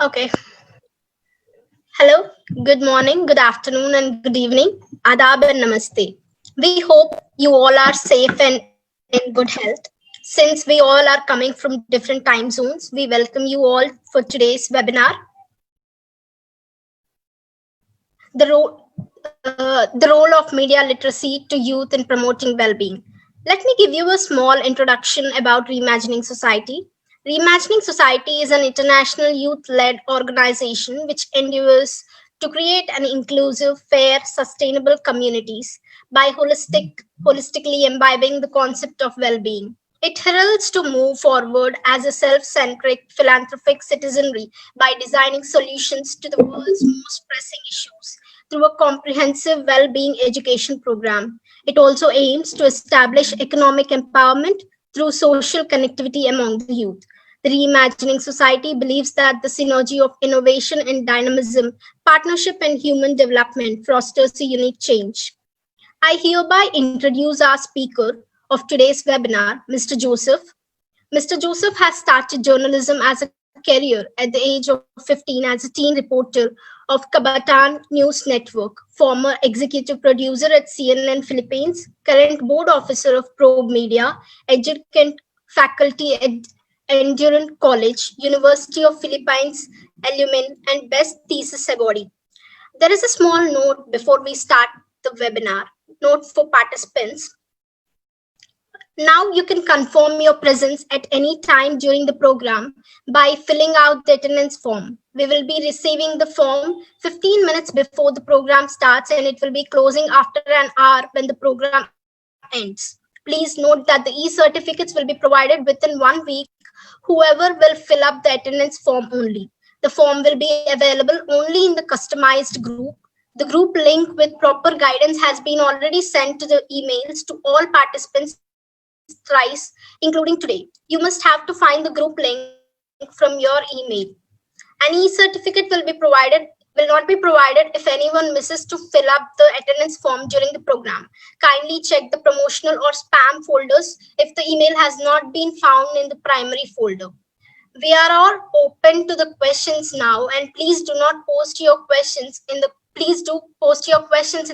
Okay. Hello, good morning, good afternoon, and good evening. Adab and namaste. We hope you all are safe and in good health. Since we all are coming from different time zones, we welcome you all for today's webinar. The role of media literacy to youth in promoting well-being. Let me give you a small introduction about Reimagining Society. Reimagining Society is an international youth-led organization which endeavors to create an inclusive, fair, sustainable communities by holistically imbibing the concept of well-being. It heralds to move forward as a self-centric philanthropic citizenry by designing solutions to the world's most pressing issues through a comprehensive well-being education program. It also aims to establish economic empowerment through social connectivity among the youth. The Reimagining Society believes that the synergy of innovation and dynamism, partnership and human development fosters a unique change. I hereby introduce our speaker of today's webinar, Mr. Joseph. Mr. Joseph has started journalism as a career at the age of 15 as a teen reporter of Cataan News Network, former executive producer at CNN Philippines, current board officer of Probe Media, adjunct faculty at Endurance College, University of Philippines, alumni, and best thesis awardee. There is a small note before we start the webinar. Note for participants. Now you can confirm your presence at any time during the program by filling out the attendance form. We will be receiving the form 15 minutes before the program starts and it will be closing after an hour when the program ends. Please note that the e-certificates will be provided within 1 week. Whoever will fill up the attendance form only. The form will be available only in the customized group. The group link with proper guidance has been already sent to the emails to all participants thrice, including today. You must have to find the group link from your email. An e-certificate will not be provided if anyone misses to fill up the attendance form during the program. Kindly check the promotional or spam folders if the email has not been found in the primary folder. We are all open to the questions now, and please do post your questions in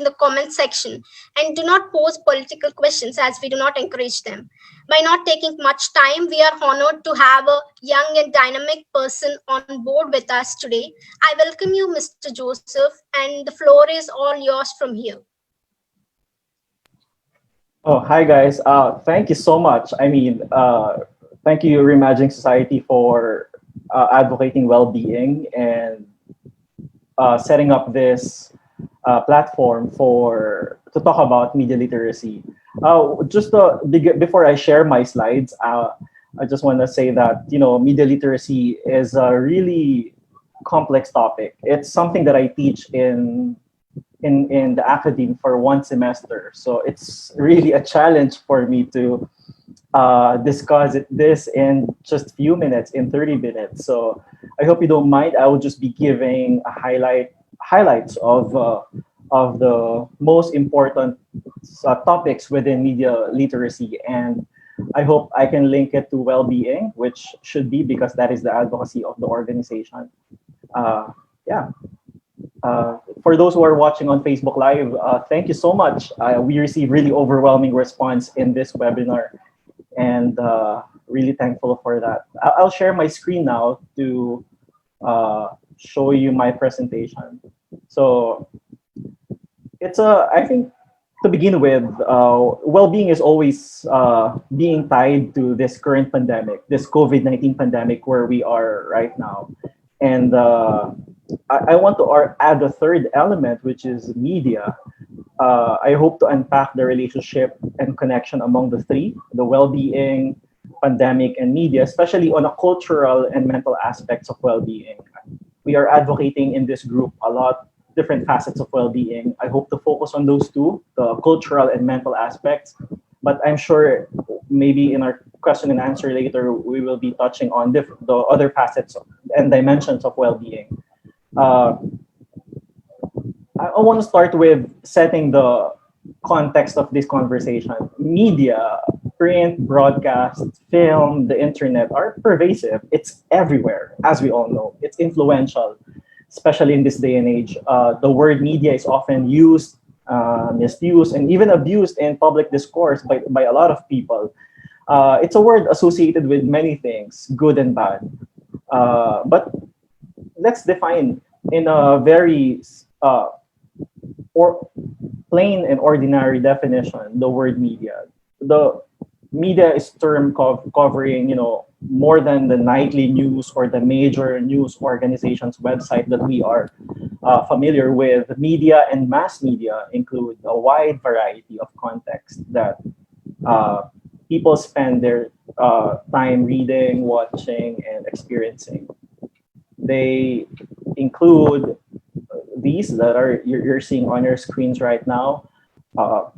the comment section, and do not pose political questions as we do not encourage them. By not taking much time, we are honored to have a young and dynamic person on board with us today. I welcome you, Mr. Joseph, and the floor is all yours from here. Oh, hi guys. Thank you so much. Thank you, Reimagining Society, for advocating well-being and setting up this platform to talk about media literacy. Before I share my slides, I just want to say that media literacy is a really complex topic. It's something that I teach in the academe for 1 semester, so it's really a challenge for me to discuss this in just a few minutes, in 30 minutes. So I hope you don't mind. I will just be giving a highlights of the most important topics within media literacy, and I hope I can link it to well-being, which should be, because that is the advocacy of the organization. Yeah. For those who are watching on Facebook Live, thank you so much. We received really overwhelming response in this webinar, and really thankful for that. I'll share my screen now to show you my presentation. So I think to begin with, well-being is always being tied to this current pandemic, this COVID-19 pandemic where we are right now. And I want to add a third element, which is media. I hope to unpack the relationship and connection among the three, the well-being, pandemic, and media, especially on a cultural and mental aspects of well-being. We are advocating in this group a lot different facets of well-being. I hope to focus on those two, the cultural and mental aspects, but I'm sure maybe in our question and answer later, we will be touching on the other facets and dimensions of well-being. I want to start with setting the context of this conversation. Media Print, broadcast, film, the internet are pervasive. It's everywhere, as we all know. It's influential, especially in this day and age. The word media is often used, misused, and even abused in public discourse by a lot of people. It's a word associated with many things, good and bad. But let's define in a very or plain and ordinary definition the word media. The media is term covering, more than the nightly news or the major news organizations website that we are familiar with. Media and mass media include a wide variety of context that uh, people spend their time reading, watching, and experiencing. They include these that are you're seeing on your screens right now: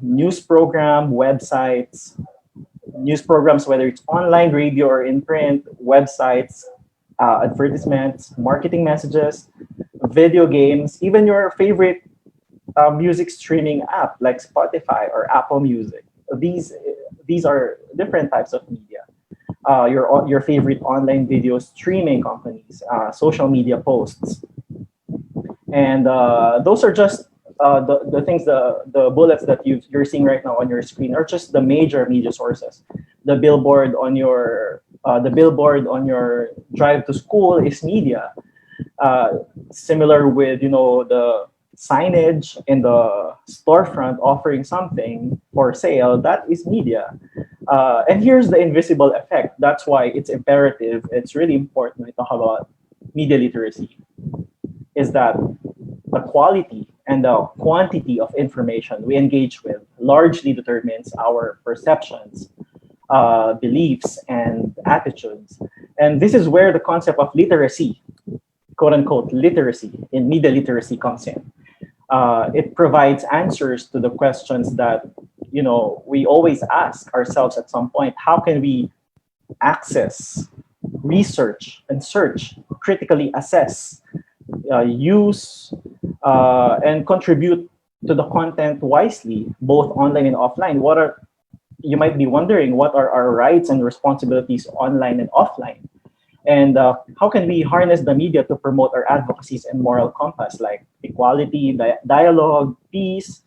news program, websites, news programs, whether it's online, radio, or in print, websites, advertisements, marketing messages, video games, even your favorite music streaming app like Spotify or Apple Music. These these are different types of media. Your favorite online video streaming companies, social media posts, and those are just the things, the bullets that you're seeing right now on your screen are just the major media sources. The billboard on your drive to school is media. Similar with the signage in the storefront offering something for sale, that is media. And here's the invisible effect. That's why it's imperative. It's really important when we talk about media literacy, is that the quality and the quantity of information we engage with largely determines our perceptions, beliefs, and attitudes. And this is where the concept of literacy, quote unquote, literacy in media literacy comes in. It provides answers to the questions that we always ask ourselves at some point. How can we access, research, and search, critically assess, use, and contribute to the content wisely, both online and offline? You might be wondering, what are our rights and responsibilities online and offline? And how can we harness the media to promote our advocacies and moral compass, like equality, dialogue, peace,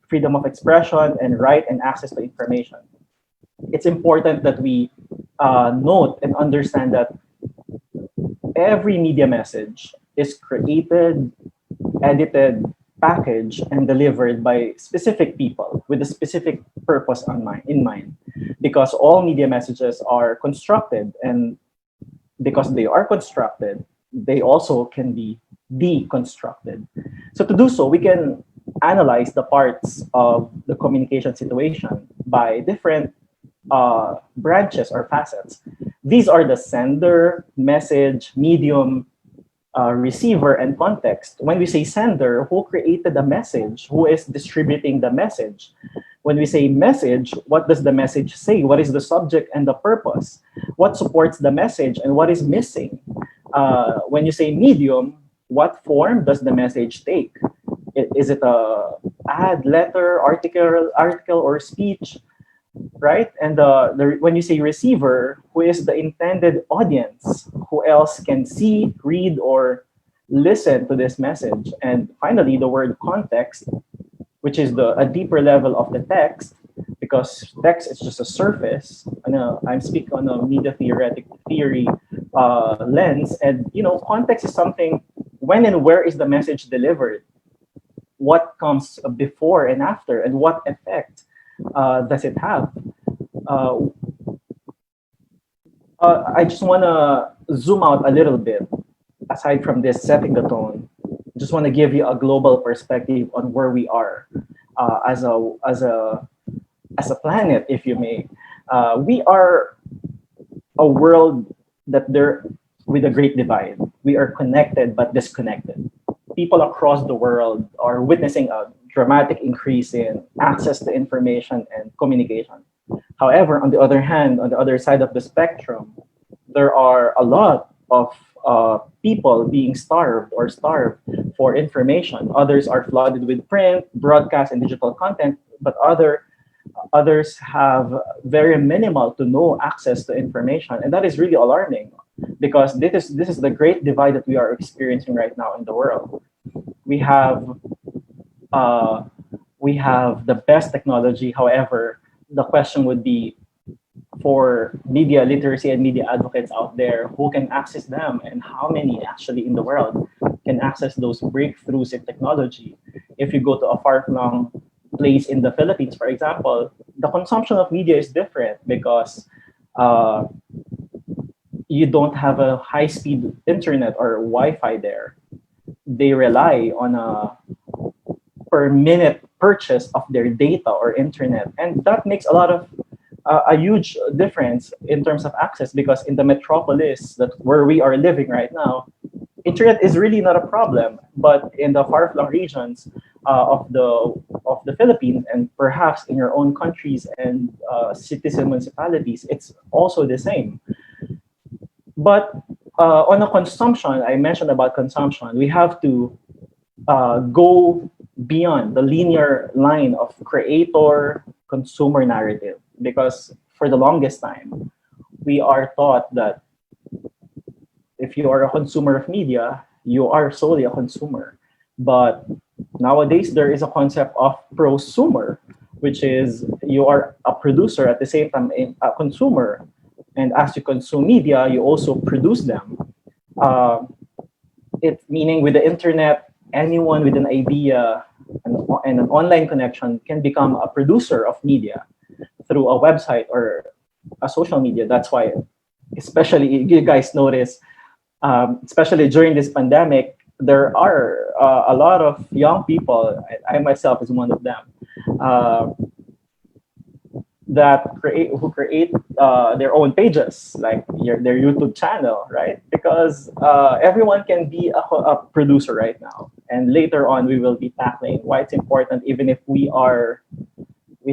freedom of expression, and right and access to information? It's important that we note and understand that every media message is created, edited, packaged, and delivered by specific people with a specific purpose in mind. Because all media messages are constructed, and because they are constructed, they also can be deconstructed. So to do so, we can analyze the parts of the communication situation by different branches or facets. These are the sender, message, medium, receiver, and context. When we say sender, who created the message? Who is distributing the message? When we say message, what does the message say? What is the subject and the purpose? What supports the message and what is missing? When you say medium, what form does the message take? Is it a ad, letter, article, or speech? Right? And when you say receiver, who is the intended audience? Who else can see, read, or listen to this message? And finally, the word context, which is a deeper level of the text, because text is just a surface. I'm speaking on a media theory lens, and context is something. When and where is the message delivered? What comes before and after, and what effect does it have? I just want to zoom out a little bit. Aside from this setting the tone, just want to give you a global perspective on where we are as a planet, if you may. We are a world with a great divide. We are connected but disconnected. People across the world are witnessing a dramatic increase in access to information and communication. However, on the other hand, on the other side of the spectrum, there are a lot of people being starved for information. Others are flooded with print, broadcast, and digital content, but Others have very minimal to no access to information, and that is really alarming because this is the great divide that we are experiencing right now in the world. We have uh, we have the best technology. However, the question would be for media literacy and media advocates out there, who can access them and how many actually in the world can access those breakthroughs in technology. If you go to a far-flung place in the Philippines, for example, the consumption of media is different because uh, you don't have a high-speed internet or Wi-Fi there. They rely on a per minute purchase of their data or internet, and that makes a huge difference in terms of access because in the metropolis that where we are living right now, internet is really not a problem. But in the far-flung regions of the Philippines and perhaps in your own countries and citizen municipalities, it's also the same. But on a consumption, I mentioned about consumption, we have to go beyond the linear line of creator consumer narrative because for the longest time we are taught that if you are a consumer of media you are solely a consumer, but nowadays there is a concept of prosumer, which is you are a producer at the same time a consumer, and as you consume media you also produce them. uh, it meaning with the internet, anyone with an idea and an online connection can become a producer of media through a website or a social media. That's why, especially you guys notice, especially during this pandemic, there are a lot of young people. I myself is one of them. Uh, that create who create their own pages like their YouTube channel, right? Because everyone can be a producer right now, and later on we will be tackling why it's important, even if we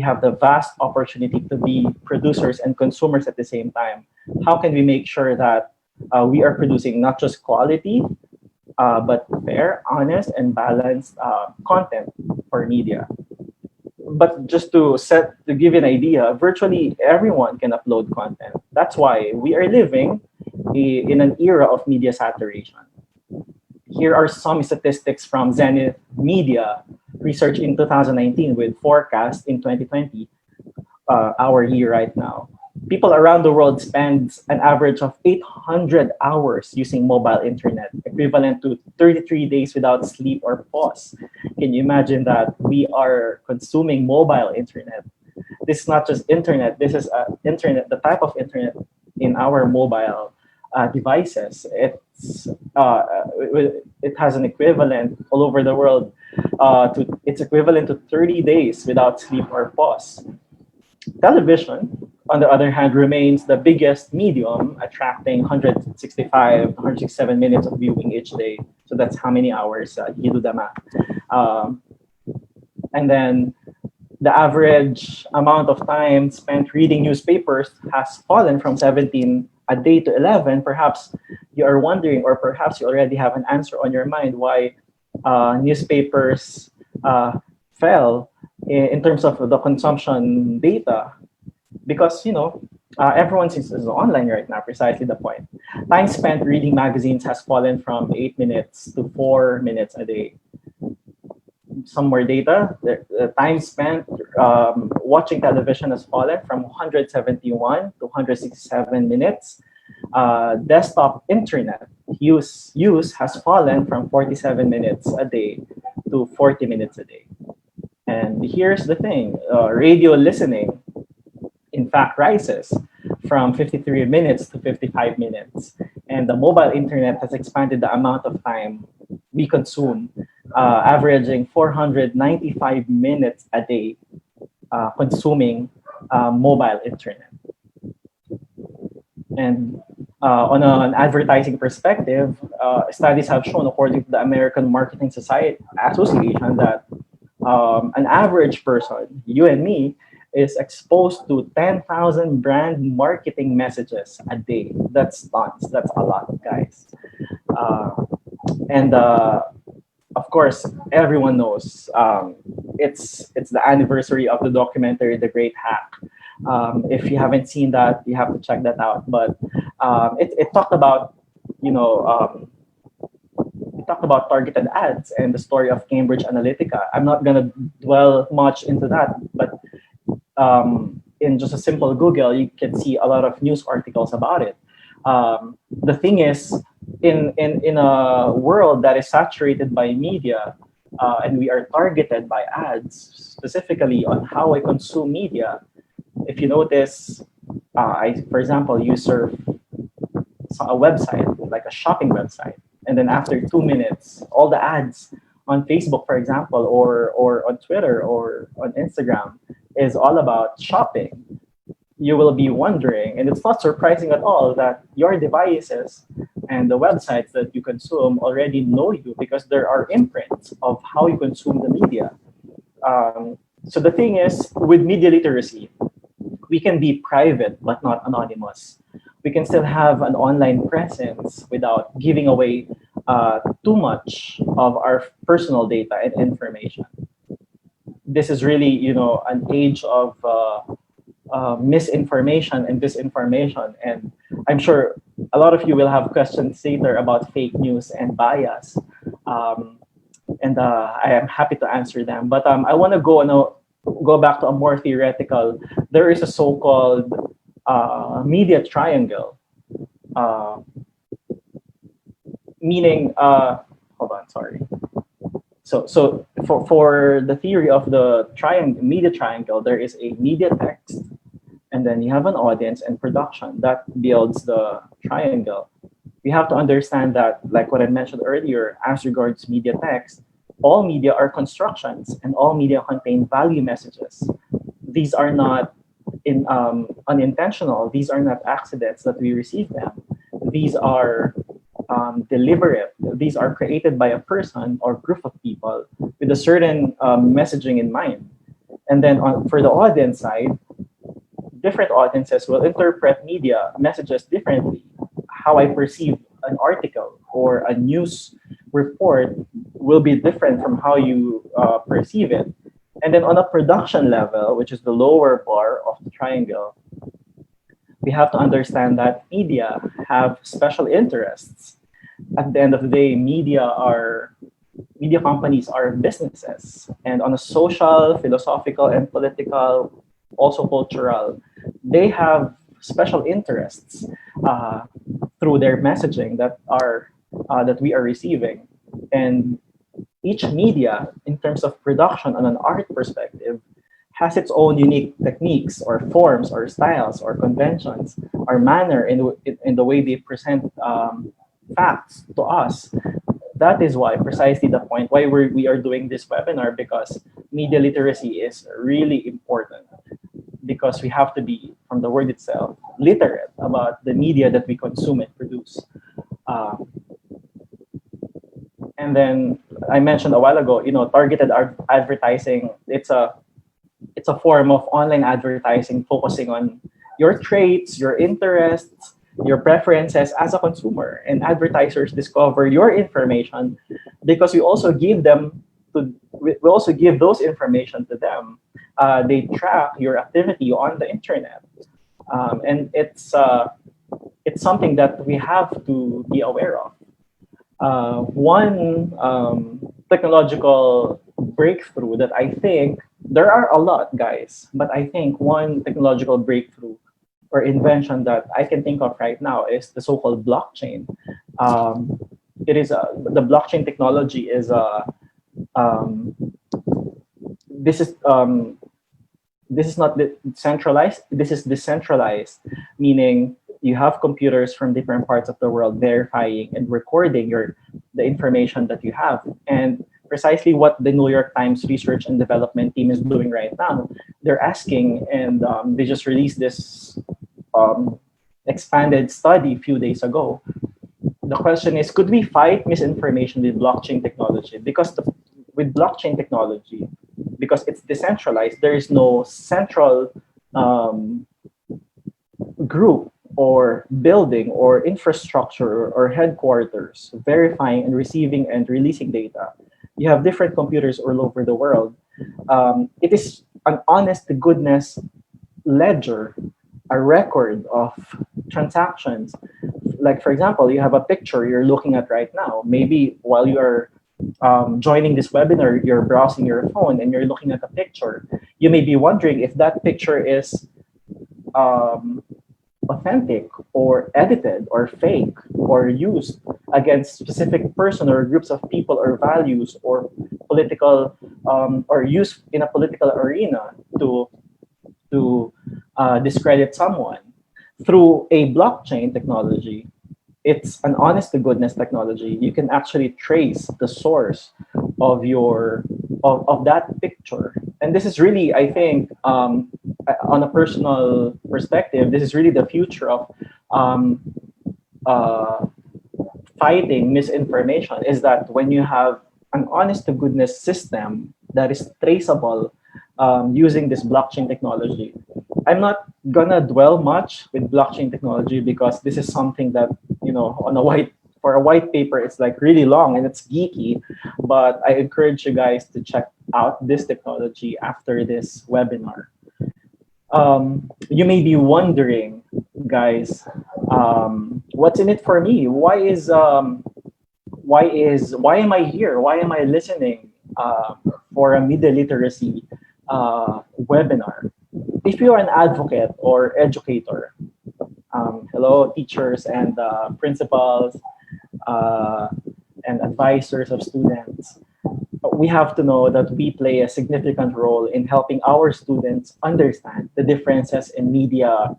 have the vast opportunity to be producers and consumers at the same time. How can we make sure that we are producing not just quality, but fair, honest, and balanced content for media? But just to give you an idea, virtually everyone can upload content. That's why we are living in an era of media saturation. Here are some statistics from Zen Media Research in 2019 with forecast in 2020, our year right now. People around the world spend an average of 800 hours using mobile internet, equivalent to 33 days without sleep or pause. Can you imagine that we are consuming mobile internet? This is not just internet. This is internet, the type of internet in our mobile devices. It has an equivalent all over the world. It's equivalent to 30 days without sleep or pause. Television, on the other hand, remains the biggest medium, attracting 165 to 167 minutes of viewing each day. So that's how many hours you do the math. Um, and then the average amount of time spent reading newspapers has fallen from 17 a day to 11. Perhaps you are wondering, or perhaps you already have an answer on your mind why newspapers fell in terms of the consumption data. Because everyone is online right now. Precisely the point. Time spent reading magazines has fallen from 8 minutes to 4 minutes a day. Some more data. The time spent watching television has fallen from 171 to 167 minutes. Desktop internet use has fallen from 47 minutes a day to 40 minutes a day. And here's the thing: radio listening, in fact, rises from 53 minutes to 55 minutes. And the mobile internet has expanded the amount of time we consume, averaging 495 minutes a day consuming mobile internet. And on an advertising perspective, studies have shown, according to the American Marketing Society Association, that an average person, you and me, is exposed to 10,000 brand marketing messages a day. That's tons. That's a lot, guys. And of course, everyone knows it's the anniversary of the documentary The Great Hack. If you haven't seen that, you have to check that out. But it talked about, you know, it talked about targeted ads and the story of Cambridge Analytica. I'm not gonna dwell much into that, but in just a simple Google, you can see a lot of news articles about it. The thing is, in a world that is saturated by media, and we are targeted by ads, specifically on how I consume media. If you notice, for example, you surf a website, like a shopping website, and then after 2 minutes, all the ads on Facebook, for example, or on Twitter or on Instagram is all about shopping. You will be wondering, and it's not surprising at all, that your devices and the websites that you consume already know you because there are imprints of how you consume the media. So the thing is, with media literacy, we can be private but not anonymous. We can still have an online presence without giving away too much of our personal data and information. This is really, an age of misinformation and disinformation. And I'm sure a lot of you will have questions later about fake news and bias. Um, and I am happy to answer them. But I want to go back to a more theoretical. There is a so-called media triangle, uh, meaning, hold on, sorry. So for the theory of the media triangle, there is a media text, and then you have an audience and production that builds the triangle. We have to understand that, like what I mentioned earlier, as regards media text, all media are constructions and all media contain value messages. These are not unintentional. These are not accidents that we receive them. These are deliberate. These are created by a person or group of people with a certain messaging in mind. And then for the audience side, different audiences will interpret media messages differently. How I perceive an article or a news report will be different from how you perceive it. And then on a production level, which is the lower bar of the triangle, we have to understand that media have special interests. At the end of the day, media companies are businesses, and on a social, philosophical, and political, also cultural, they have special interests through their messaging that we are receiving. And each media, in terms of production on an art perspective, has its own unique techniques or forms or styles or conventions or manner in the way they present facts to us. That is why, precisely the point why we are doing this webinar, because media literacy is really important, because we have to be, from the word itself, literate about the media that we consume and produce. And then I mentioned a while ago, targeted advertising. It's a form of online advertising focusing on your traits, your interests, your preferences as a consumer. And advertisers discover your information because we also give those information to them. They track your activity on the internet, and it's something that we have to be aware of. One technological breakthrough that I think, there are a lot, guys, but I think one technological breakthrough or invention that I can think of right now is the so-called blockchain. The blockchain technology is um, this is this is not centralized. This is decentralized, meaning you have computers from different parts of the world verifying and recording the information that you have. And precisely what the New York Times research and development team is doing right now, they're asking, and they just released this expanded study a few days ago. The question is, could we fight misinformation with blockchain technology? Because with blockchain technology, because it's decentralized, there is no central group or building or infrastructure or headquarters verifying and receiving and releasing data. You have different computers all over the world. It is an honest to goodness ledger, a record of transactions. Like, for example, you have a picture you're looking at right now. Maybe while you are joining this webinar, you're browsing your phone and you're looking at a picture. You may be wondering if that picture is um, authentic or edited or fake or used against specific person or groups of people or values or political or used in a political arena to discredit someone through a blockchain technology. It's an honest to goodness technology. You can actually trace the source of your of that picture. And this is really, I think, on a personal perspective, this is really the future of um, uh, fighting misinformation, is that when you have an honest to goodness system that is traceable using this blockchain technology. I'm not gonna dwell much with blockchain technology because this is something that, on a white for a white paper, it's like really long and it's geeky. But I encourage you guys to check out this technology after this webinar. You may be wondering, guys, what's in it for me? Why am I here? Why am I listening for a media literacy webinar? If you're an advocate or educator, hello, teachers and principals uh, and advisors of students, we have to know that we play a significant role in helping our students understand the differences in media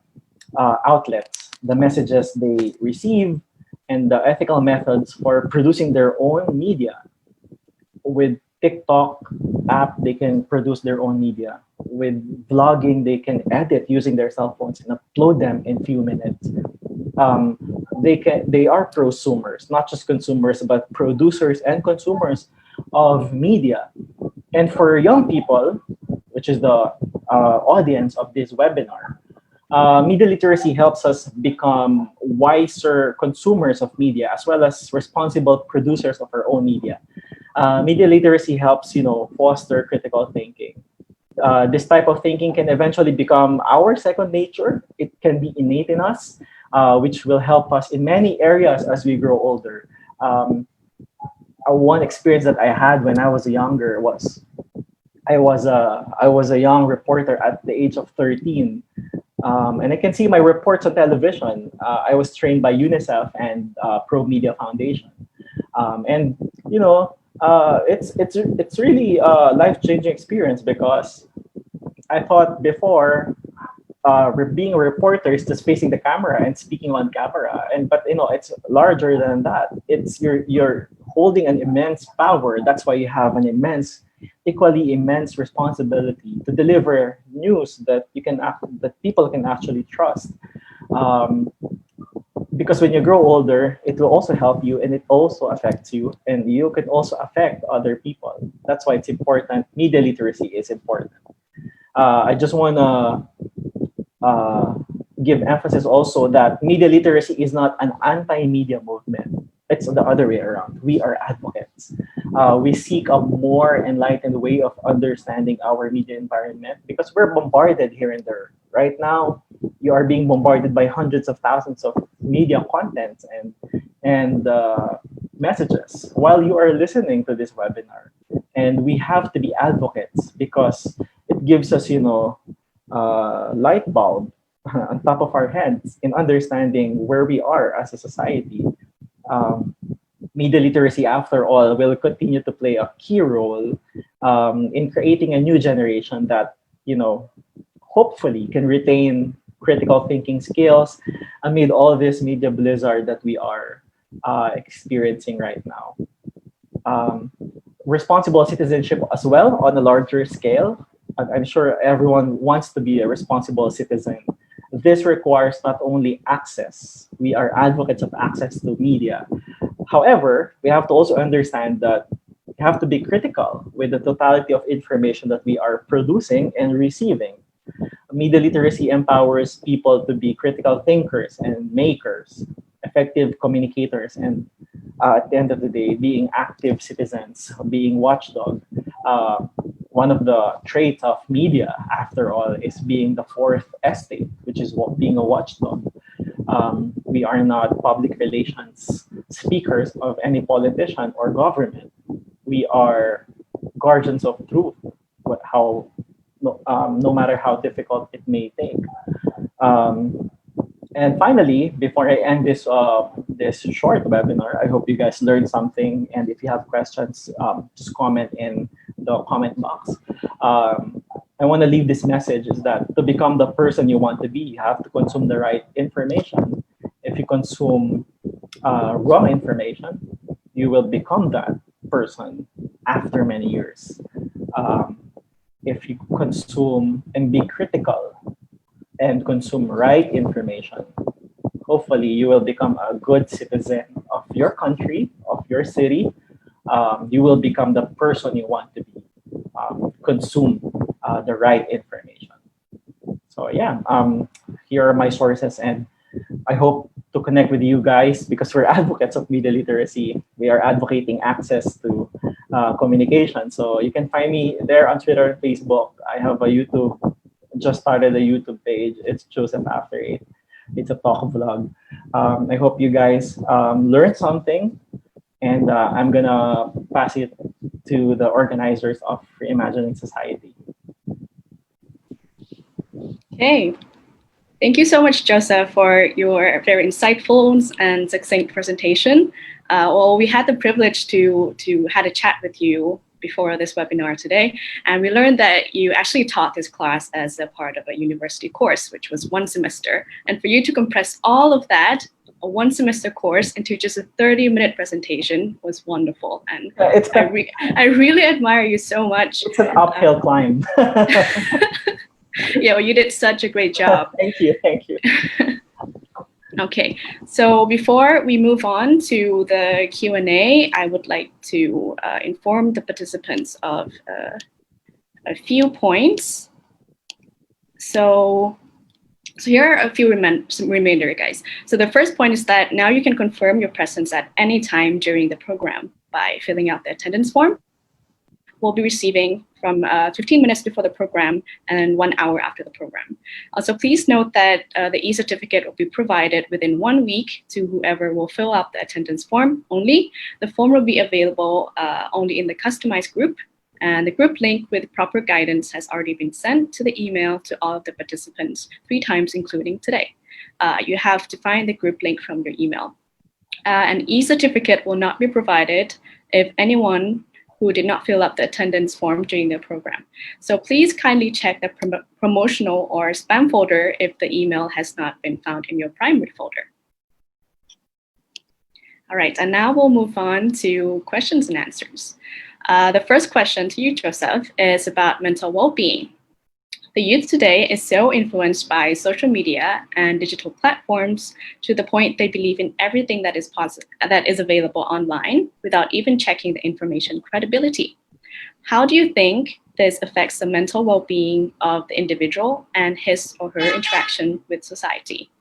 outlets, the messages they receive, and the ethical methods for producing their own media. With TikTok app, they can produce their own media. With vlogging, they can edit using their cell phones and upload them in few minutes. Um, they are prosumers, not just consumers, but producers and consumers of media. And for young people, which is the audience of this webinar, media literacy helps us become wiser consumers of media as well as responsible producers of our own media. Media literacy helps, foster critical thinking. This type of thinking can eventually become our second nature. It can be innate in us, which will help us in many areas as we grow older. Um, One experience that I had when I was younger was I was a young reporter at the age of 13, and I can see my reports on television. I was trained by UNICEF and Pro Media Foundation, and it's really a life changing experience because I thought before being a reporter is just facing the camera and speaking on camera, but it's larger than that. It's you're holding an immense power. That's why you have an equally immense responsibility to deliver news that that people can actually trust. Um, because when you grow older, it will also help you and it also affects you, and you can also affect other people. That's why it's important. Media literacy is important. I just want to give emphasis also that media literacy is not an anti-media movement. It's the other way around. We are advocates. We seek a more enlightened way of understanding our media environment because we're bombarded here and there. Right now, you are being bombarded by hundreds of thousands of media contents and messages while you are listening to this webinar. And we have to be advocates because it gives us, light bulb on top of our heads in understanding where we are as a society. Um, Media literacy, after all, will continue to play a key role in creating a new generation that, hopefully can retain critical thinking skills amid all this media blizzard that we are experiencing right now. Um, Responsible citizenship as well on a larger scale. I'm sure everyone wants to be a responsible citizen. This requires not only access, we are advocates of access to media. However, we have to also understand that we have to be critical with the totality of information that we are producing and receiving. Media literacy empowers people to be critical thinkers and makers, effective communicators, and at the end of the day, being active citizens, being watchdog. Uh, One of the traits of media, after all, is being the fourth estate, which is what being a watchdog. We are not public relations speakers of any politician or government. We are guardians of truth, how no matter how difficult it may take. Um, and finally, before I end this short webinar, I hope you guys learned something. And if you have questions, just comment in the comment box. I want to leave this message is that to become the person you want to be, you have to consume the right information. If you consume wrong information, you will become that person after many years. Um, if you consume and be critical and consume right information, hopefully you will become a good citizen of your country, of your city. You will become the person you want to be. Consume the right information. So yeah, here are my sources, and I hope to connect with you guys because we're advocates of media literacy. We are advocating access to communication. So you can find me there on Twitter and Facebook. I have a YouTube, just started a YouTube page. It's Joseph After Eight. It's a talk vlog. I hope you guys learned something, and I'm gonna pass it to the organizers of Reimagining Society. Okay. Thank you so much, Joseph, for your very insightful and succinct presentation. Well, we had the privilege to had a chat with you before this webinar today, and we learned that you actually taught this class as a part of a university course, which was 1 semester. And for you to compress all of that, a 1 semester course, into just a 30-minute presentation was wonderful. And I really admire you so much. It's an uphill climb. Yeah, well, you did such a great job. Thank you. Okay, so before we move on to the Q&A, I would like to inform the participants of a few points. So here are a few reminder, guys. So the first point is that now you can confirm your presence at any time during the program by filling out the attendance form. We'll be receiving from 15 minutes before the program and 1 hour after the program. Also, please note that the e-certificate will be provided within 1 week to whoever will fill out the attendance form only. The form will be available only in the customized group, and the group link with proper guidance has already been sent to the email to all of the participants 3 times, including today. You have to find the group link from your email. An e-certificate will not be provided if anyone who did not fill up the attendance form during the program. So please kindly check the promotional or spam folder if the email has not been found in your primary folder. All right, and now we'll move on to questions and answers. The first question to you, Joseph, is about mental well-being. The youth today is so influenced by social media and digital platforms to the point they believe in everything that is available online without even checking the information credibility. How do you think this affects the mental well-being of the individual and his or her interaction with society?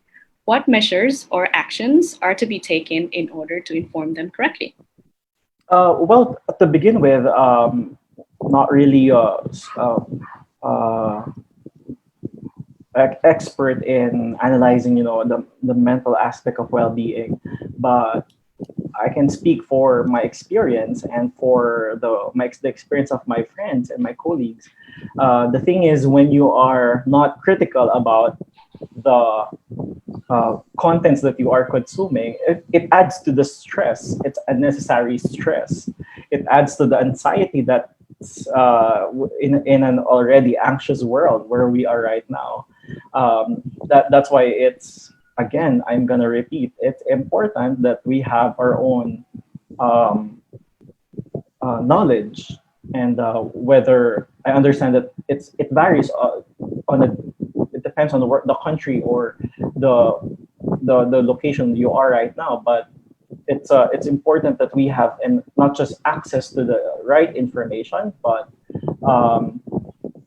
What measures or actions are to be taken in order to inform them correctly? Well, to begin with, not really expert in analyzing, the mental aspect of well-being, but I can speak for my experience and for the experience of my friends and my colleagues. The thing is, when you are not critical about the contents that you are consuming, it adds to the stress. It's unnecessary stress. It adds to the anxiety that in an already anxious world where we are right now. That's why it's, again, I'm gonna repeat, it's important that we have our own knowledge, and whether I understand that it varies it depends on the country or the location you are right now, but it's important that we have, and not just access to the right information, but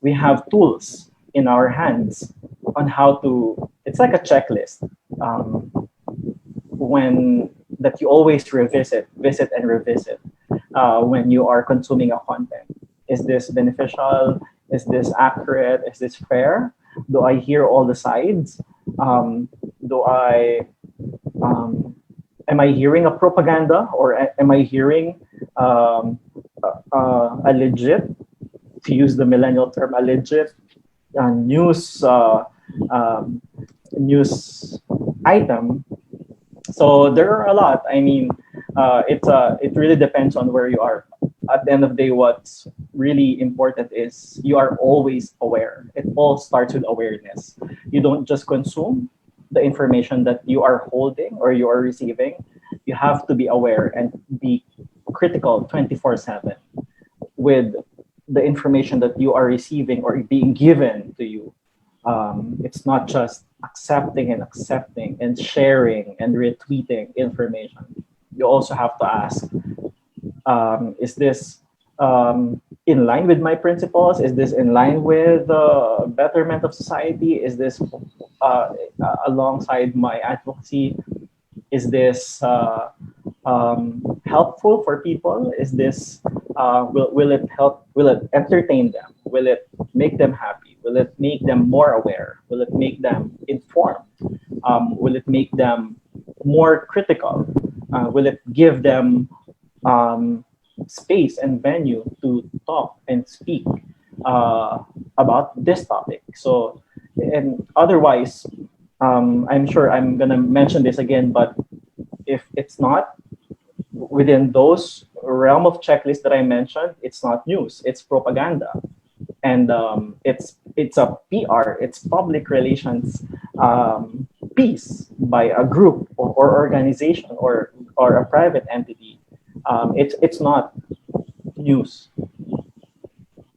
we have tools in our hands on how to. It's like a checklist. When that you always visit and revisit when you are consuming a content. Is this beneficial? Is this accurate? Is this fair? Do I hear all the sides? Do I am I hearing a propaganda, or am I hearing a legit, to use the millennial term, a legit news um, news item? So there are a lot. I mean, it really depends on where you are. At the end of the day, what's really important is you are always aware. It all starts with awareness. You don't just consume the information that you are holding or you are receiving. You have to be aware and be critical 24/7 with the information that you are receiving or being given to you. It's not just accepting and sharing and retweeting information. You also have to ask, is this in line with my principles? Is this in line with the betterment of society? Is this alongside my advocacy? Is this helpful for people? Is this will it help? Will it entertain them? Will it make them happy? Will it make them more aware? Will it make them informed? Will it make them more critical? Will it give them space and venue to talk and speak about this topic? So, and otherwise, I'm sure I'm gonna mention this again, but if it's not within those realm of checklist that I mentioned, it's not news, it's propaganda. And it's a PR, it's public relations piece by a group or organization or a private entity. It's not news.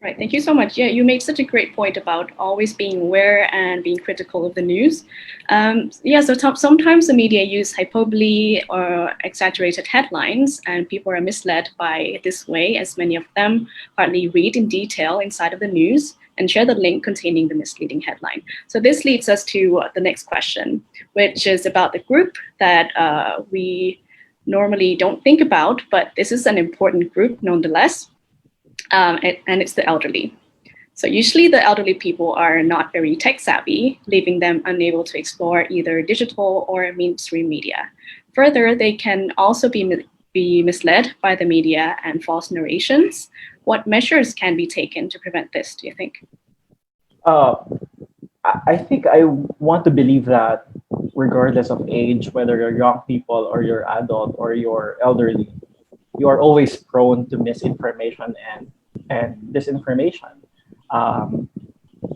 Right. Thank you so much. Yeah, you made such a great point about always being aware and being critical of the news. So sometimes the media use hyperbole or exaggerated headlines, and people are misled by this way, as many of them hardly read in detail inside of the news and share the link containing the misleading headline. So this leads us to the next question, which is about the group that we normally don't think about, but this is an important group nonetheless. And it's the elderly. So usually the elderly people are not very tech savvy, leaving them unable to explore either digital or mainstream media. Further, they can also be misled by the media and false narrations. What measures can be taken to prevent this, do you think? I think I want to believe that regardless of age, whether you're young people or you're adult or you're elderly, you are always prone to misinformation and disinformation.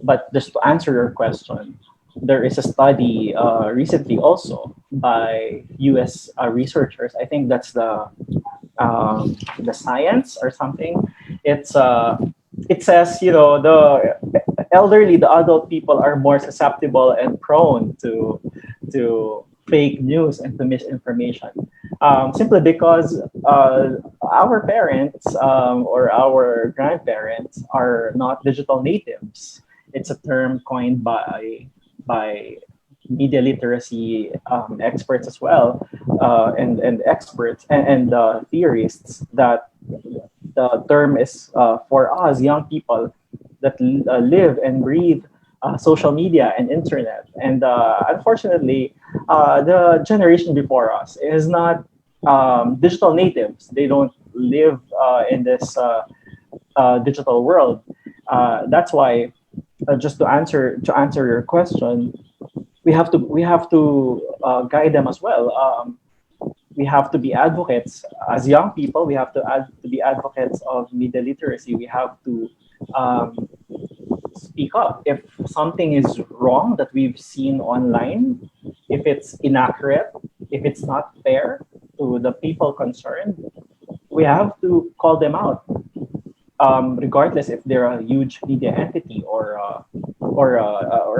But just to answer your question, there is a study recently also by U.S. Researchers. I think that's the Science or something. It says, the elderly, the adult people are more susceptible and prone to fake news and to misinformation, simply because our parents or our grandparents are not digital natives. It's a term coined by media literacy experts as well, and experts and theorists, that the term is for us young people that live and breathe social media and internet. And unfortunately, the generation before us is not digital natives. They don't live in this digital world. That's why, just to answer your question, we have to guide them as well. We have to be advocates as young people. We have to be advocates of media literacy. We have to speak up if something is wrong that we've seen online, if it's inaccurate, if it's not fair to the people concerned. We have to call them out, regardless if they're a huge media entity or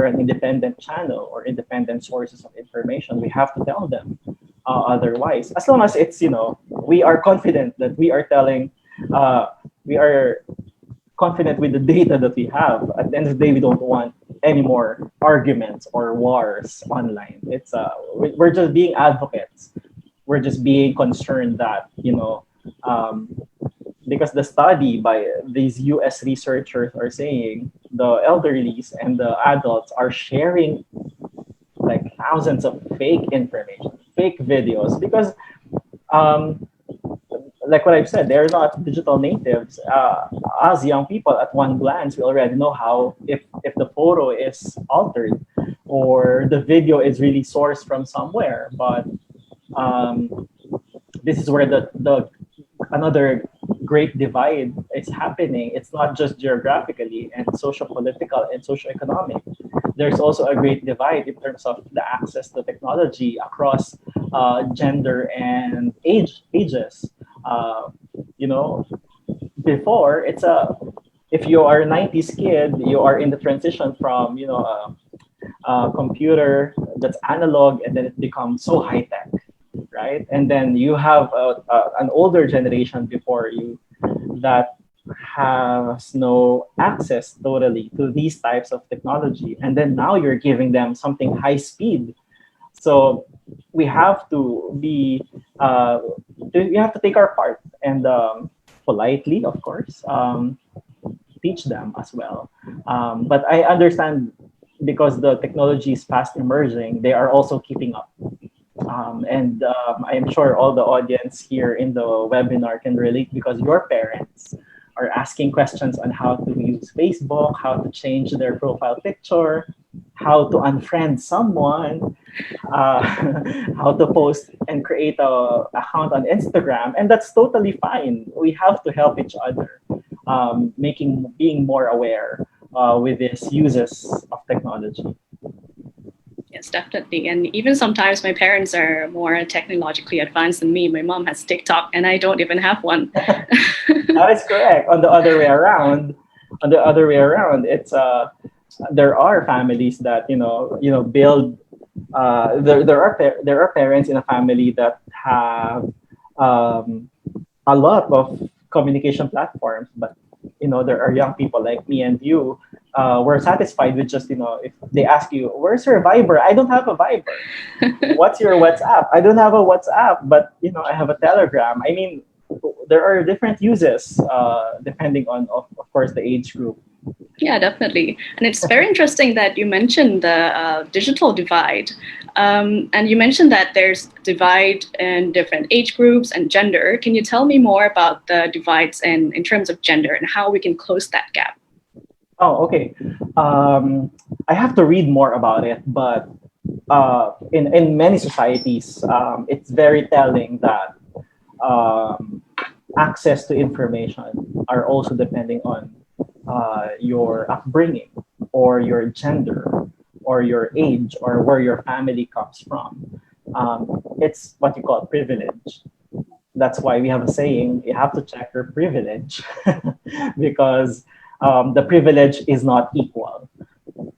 an independent channel or independent sources of information. We have to tell them otherwise, as long as it's, we are confident that we are telling, we are confident with the data that we have. At the end of the day, we don't want any more arguments or wars online. We're just being advocates we're just being concerned that, because the study by these US researchers are saying the elderlies and the adults are sharing like thousands of fake information, fake videos, because um, like what I've said, they're not digital natives. As young people, at one glance, we already know how if the photo is altered or the video is really sourced from somewhere. But um, this is where the another great divide is happening. It's not just geographically and social political and socioeconomic. There's also a great divide in terms of the access to technology across gender and ages. Uh, you know, before it's a if you are a 90s kid, you are in the transition from a computer that's analog and then it becomes so high tech, right? And then you have an older generation before you that has no access totally to these types of technology. And then now you're giving them something high speed. So we have to be, we have to take our part and politely, of course, teach them as well. But I understand because the technology is fast emerging, they are also keeping up. And I am sure all the audience here in the webinar can relate because your parents are asking questions on how to use Facebook, how to change their profile picture, how to unfriend someone, uh, how to post and create a account on Instagram, and that's totally fine. We have to help each other, being more aware with these uses of technology. Yes, definitely. And even sometimes my parents are more technologically advanced than me. My mom has TikTok and I don't even have one. That is correct. On the other way around, it's there are families that build. There are parents in a family that have a lot of communication platforms, but there are young people like me and you. We're satisfied with just if they ask you, "Where's your Viber?" I don't have a Viber. What's your WhatsApp? I don't have a WhatsApp, but I have a Telegram. I mean, there are different uses depending on, of course, the age group. Yeah, definitely. And it's very interesting that you mentioned the digital divide. And you mentioned that there's divide in different age groups and gender. Can you tell me more about the divides in terms of gender and how we can close that gap? Oh, okay. I have to read more about it, but in many societies, it's very telling that access to information are also depending on your upbringing or your gender or your age or where your family comes from. It's what you call privilege. That's why we have a saying, you have to check your privilege because the privilege is not equal.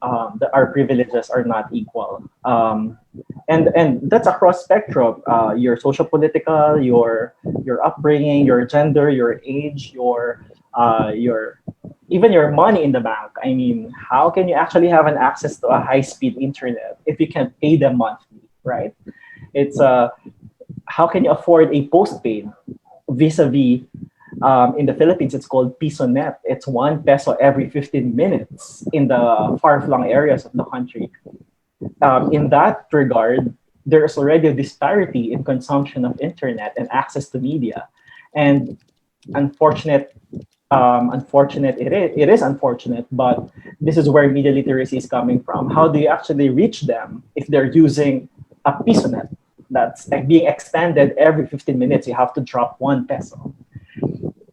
Our privileges are not equal. And that's across spectrum. Your social political, your upbringing, your gender, your age, your even your money in the bank. I mean, how can you actually have an access to a high-speed internet if you can pay them monthly, right? It's how can you afford a postpaid vis-a-vis in the Philippines, it's called piso net. It's 1 peso every 15 minutes in the far-flung areas of the country. In that regard, there is already a disparity in consumption of internet and access to media. And unfortunate it is unfortunate, but this is where media literacy is coming from. How do you actually reach them if they're using a piso net that's being extended every 15 minutes? You have to drop 1 peso.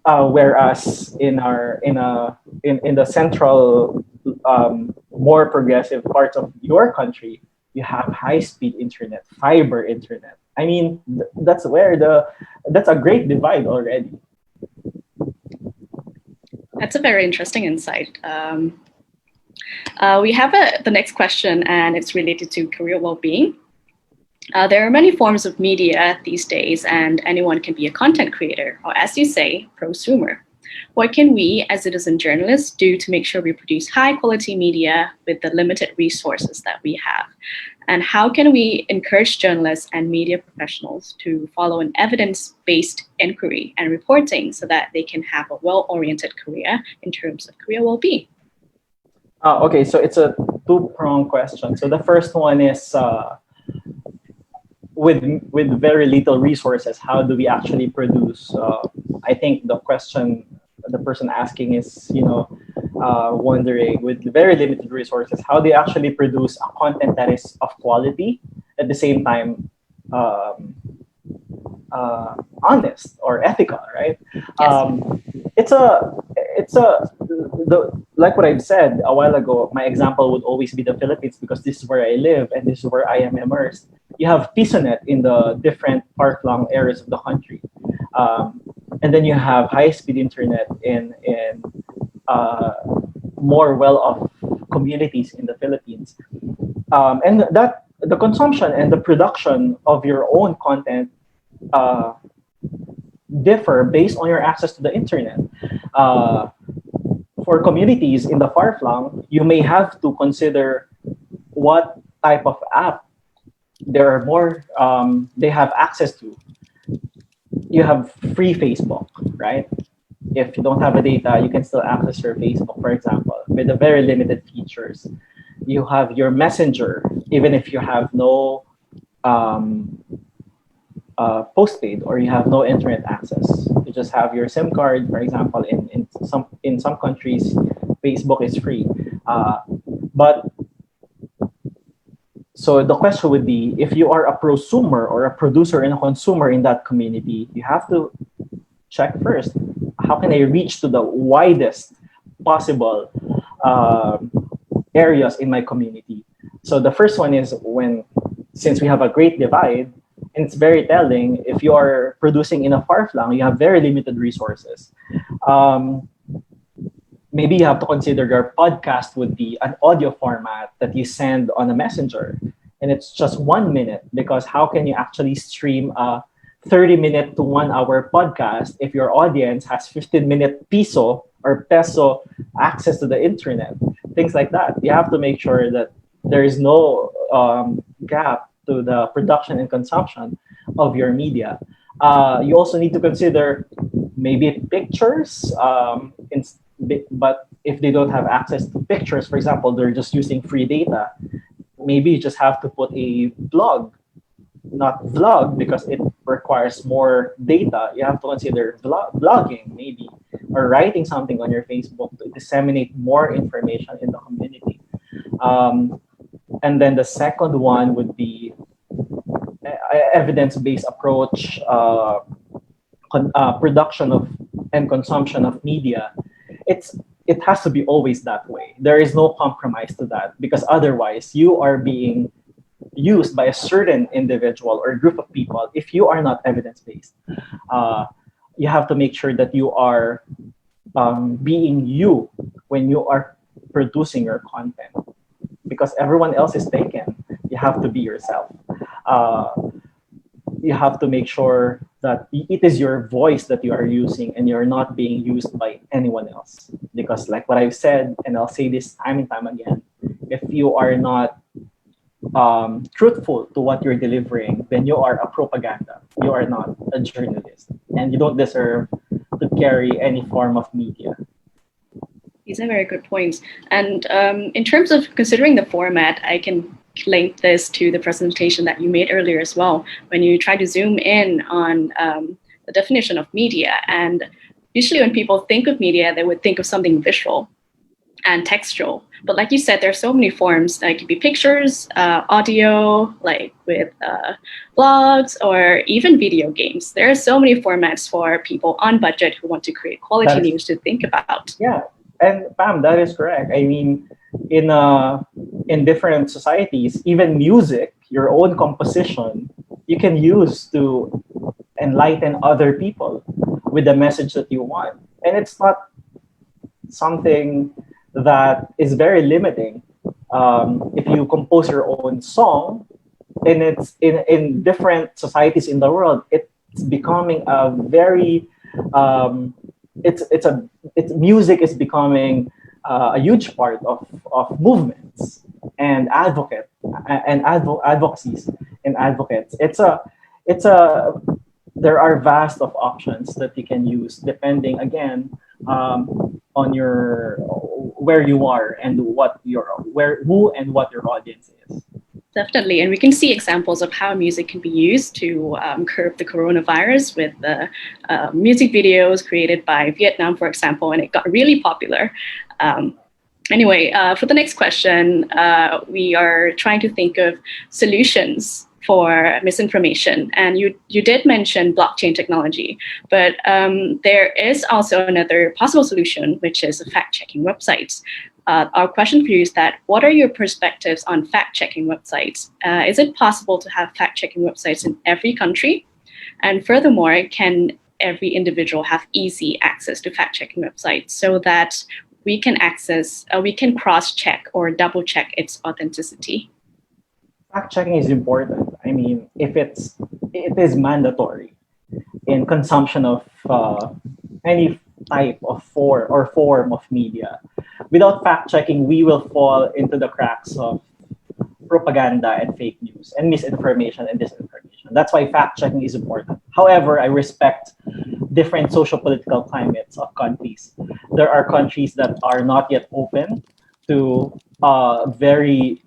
Whereas in the central, more progressive parts of your country, you have high-speed internet, fiber internet. I mean, that's a great divide already. That's a very interesting insight. We have the next question, and it's related to career well-being. There are many forms of media these days, and anyone can be a content creator, or as you say, prosumer. What can we as citizen journalists do to make sure we produce high quality media with the limited resources that we have? And how can we encourage journalists and media professionals to follow an evidence-based inquiry and reporting so that they can have a well-oriented career in terms of career well-being? Okay, so it's a two-pronged question. So the first one is, with very little resources, how do we actually produce? I think the question the person asking is, wondering, with very limited resources, how do you actually produce a content that is of quality at the same time honest or ethical, right? Yes. Like what I've said a while ago, my example would always be the Philippines because this is where I live and this is where I am immersed. You have PisoNet in the different far-flung areas of the country. And then you have high-speed internet in more well-off communities in the Philippines. And that the consumption and the production of your own content differ based on your access to the internet. For communities in the far-flung, you may have to consider what type of app they have access to. You have free Facebook, right? If you don't have a data, you can still access your Facebook, for example, with the very limited features. You have your Messenger, even if you have no postpaid or you have no internet access. You just have your SIM card, for example. In some countries, Facebook is free. But so the question would be, if you are a prosumer or a producer and a consumer in that community, you have to check first, how can I reach to the widest possible areas in my community? So the first one is since we have a great divide, and it's very telling, if you are producing in a far-flung, you have very limited resources. Maybe you have to consider your podcast would be an audio format that you send on a messenger. And it's just 1 minute, because how can you actually stream a 30-minute to 1 hour podcast if your audience has 15-minute peso access to the internet? Things like that. You have to make sure that there is no gap to the production and consumption of your media. You also need to consider maybe pictures, but if they don't have access to pictures, for example, they're just using free data, maybe you just have to put a blog, not vlog, because it requires more data. You have to consider blogging, maybe, or writing something on your Facebook to disseminate more information in the community. And then the second one would be evidence-based approach, production of and consumption of media. It has to be always that way. There is no compromise to that, because otherwise you are being used by a certain individual or group of people. If you are not evidence-based, you have to make sure that you are being you when you are producing your content, because everyone else is taken. You have to be yourself. You have to make sure that it is your voice that you are using and you're not being used by anyone else. Because like what I've said, and I'll say this time and time again, if you are not truthful to what you're delivering, then you are a propaganda. You are not a journalist, and you don't deserve to carry any form of media. These are very good points. And in terms of considering the format, I can link this to the presentation that you made earlier as well, when you try to zoom in on the definition of media. And usually when people think of media, they would think of something visual and textual. But like you said, there are so many forms. It could be pictures, audio, like with blogs, or even video games. There are so many formats for people on budget who want to create quality news to think about. Yeah, and Pam, that is correct. I mean, in different societies, even music, your own composition, you can use to enlighten other people with the message that you want. And it's not something that is very limiting. If you compose your own song, and it's in different societies in the world, it's becoming a very music is becoming a huge part of movements and advocacies and advocates. It's a there are vast of options that you can use depending again on your where you are and what your where who and what your audience is. Definitely. And we can see examples of how music can be used to curb the coronavirus with the music videos created by Vietnam, for example, and it got really popular. Anyway, for the next question, we are trying to think of solutions for misinformation. And you did mention blockchain technology, but there is also another possible solution, which is fact-checking websites. Our question for you is that, what are your perspectives on fact-checking websites? Is it possible to have fact-checking websites in every country? And furthermore, can every individual have easy access to fact-checking websites so that we can cross-check or double-check its authenticity? Fact-checking is important. I mean, it is mandatory in consumption of any type of form of media. Without fact-checking, we will fall into the cracks of propaganda and fake news and misinformation and disinformation. That's why fact-checking is important. However, I respect different social-political climates of countries. There are countries that are not yet open to very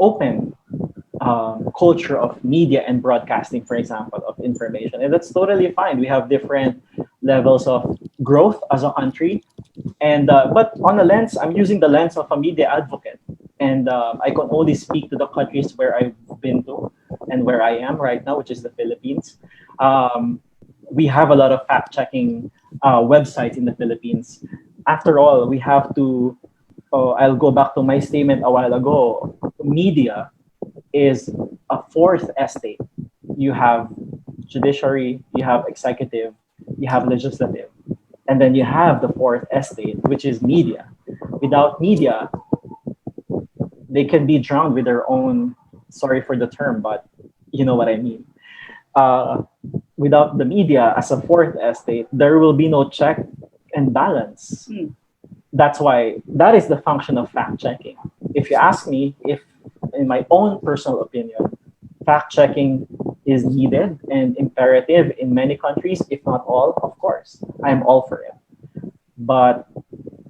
open culture of media and broadcasting, for example, of information. And that's totally fine. We have different levels of growth as a country. And but on the lens, I'm using the lens of a media advocate. And I can only speak to the countries where I've been to and where I am right now, which is the Philippines. We have a lot of fact-checking websites in the Philippines. After all, we have to, I'll go back to my statement a while ago, media is a fourth estate. You have judiciary, you have executive, you have legislative, and then you have the fourth estate, which is media. Without media, they can be drowned with their own, sorry for the term, but you know what I mean. Without the media as a fourth estate, there will be no check and balance. That's why that is the function of fact checking. If you ask me, if in my own personal opinion, fact checking is needed and imperative in many countries, if not all, of course, I'm all for it. But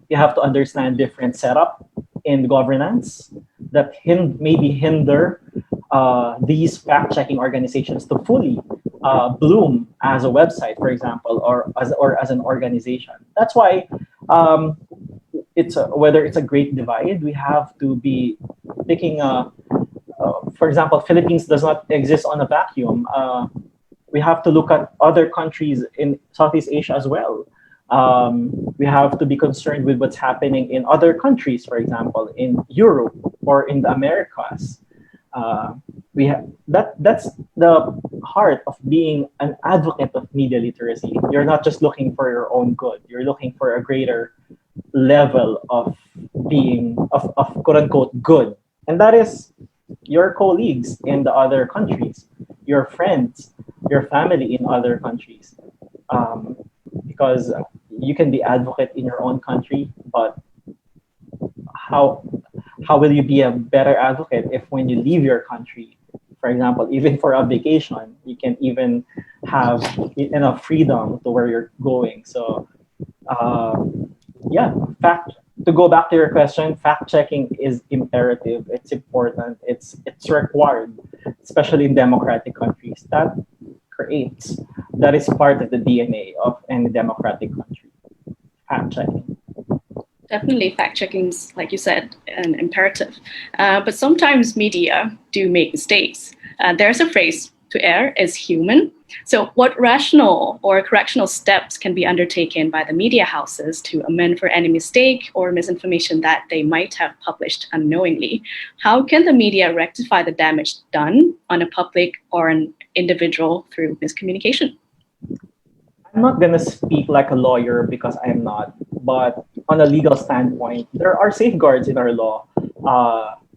you have to understand different setup in governance that maybe hinder these fact checking organizations to fully bloom as a website, for example, or as an organization. That's why whether it's a great divide, we have to be picking for example, Philippines does not exist on a vacuum. We have to look at other countries in Southeast Asia as well. We have to be concerned with what's happening in other countries, for example, in Europe or in the Americas. That's the heart of being an advocate of media literacy. You're not just looking for your own good. You're looking for a greater level of being of quote unquote good. And that is your colleagues in the other countries, your friends, your family in other countries. Because you can be advocate in your own country, but how will you be a better advocate if when you leave your country, for example, even for a vacation, you can even have enough freedom to where you're going. So to go back to your question, fact checking is imperative. It's important. It's required, especially in democratic countries. That is part of the DNA of any democratic country. Fact checking. Definitely, fact checking is, like you said, an imperative. But sometimes media do make mistakes. There's a phrase, to err is human. So what rational or correctional steps can be undertaken by the media houses to amend for any mistake or misinformation that they might have published unknowingly? How can the media rectify the damage done on a public or an individual through miscommunication? I'm not going to speak like a lawyer because I'm not, but on a legal standpoint, there are safeguards in our law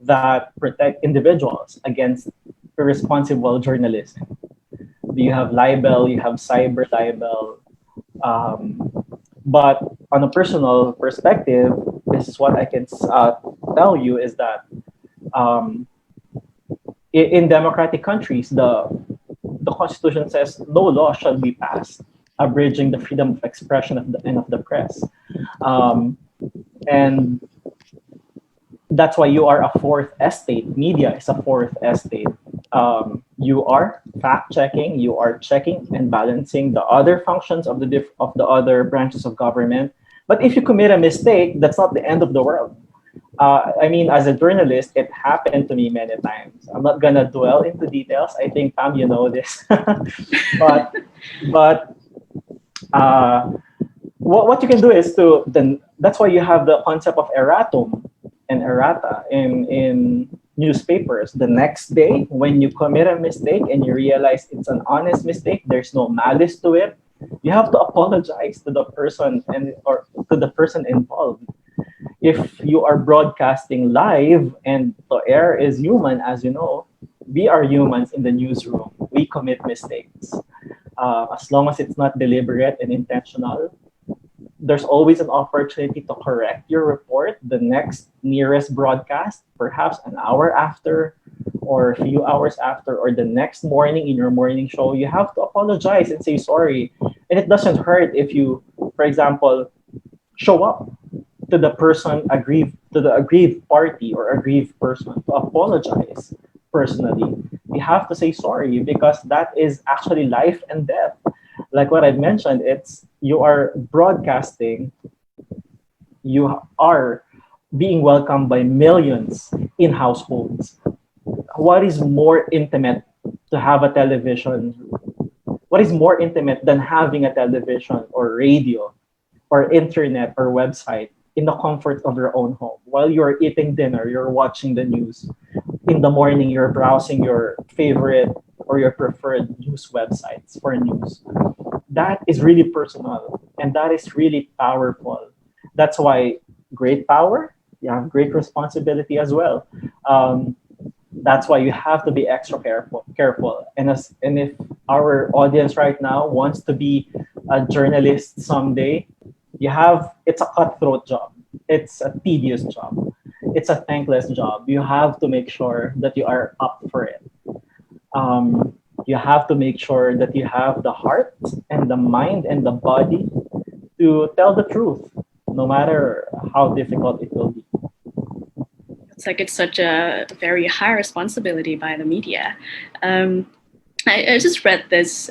that protect individuals against irresponsible journalism. You have libel, you have cyber libel. But on a personal perspective, this is what I can tell you is that um, in democratic countries, the Constitution says no law shall be passed abridging the freedom of expression and of the press. Um, and that's why you are a fourth estate. Media is a fourth estate. You are fact checking. You are checking and balancing the other functions of the other branches of government. But if you commit a mistake, that's not the end of the world. I mean, as a journalist, it happened to me many times. I'm not gonna dwell into details. I think Pam, you know this, but but uh, what you can do is to then that's why you have the concept of erratum and errata in newspapers. The next day, when you commit a mistake and you realize it's an honest mistake, there's no malice to it. You have to apologize to the person or to the person involved. If you are broadcasting live and the air is human, as you know, we are humans in the newsroom. We commit mistakes. As long as it's not deliberate and intentional, there's always an opportunity to correct your report the next nearest broadcast, perhaps an hour after or a few hours after, or the next morning in your morning show. You have to apologize and say sorry. And it doesn't hurt if you, for example, show up to the person aggrieved, to the aggrieved party or aggrieved person to apologize personally. You have to say sorry because that is actually life and death. Like what I mentioned, it's you are broadcasting, you are being welcomed by millions in households. What is more intimate to have a television? What is more intimate than having a television or radio or internet or website in the comfort of your own home? While you're eating dinner, you're watching the news. In the morning, you're browsing your favorite or your preferred news websites for news. That is really personal and that is really powerful. That's why great power, you have great responsibility as well. That's why you have to be extra careful. And if our audience right now wants to be a journalist someday, it's a cutthroat job. It's a tedious job. It's a thankless job. You have to make sure that you are up for it. You have to make sure that you have the heart and the mind and the body to tell the truth, no matter how difficult it will be. It's like it's such a very high responsibility by the media. I just read this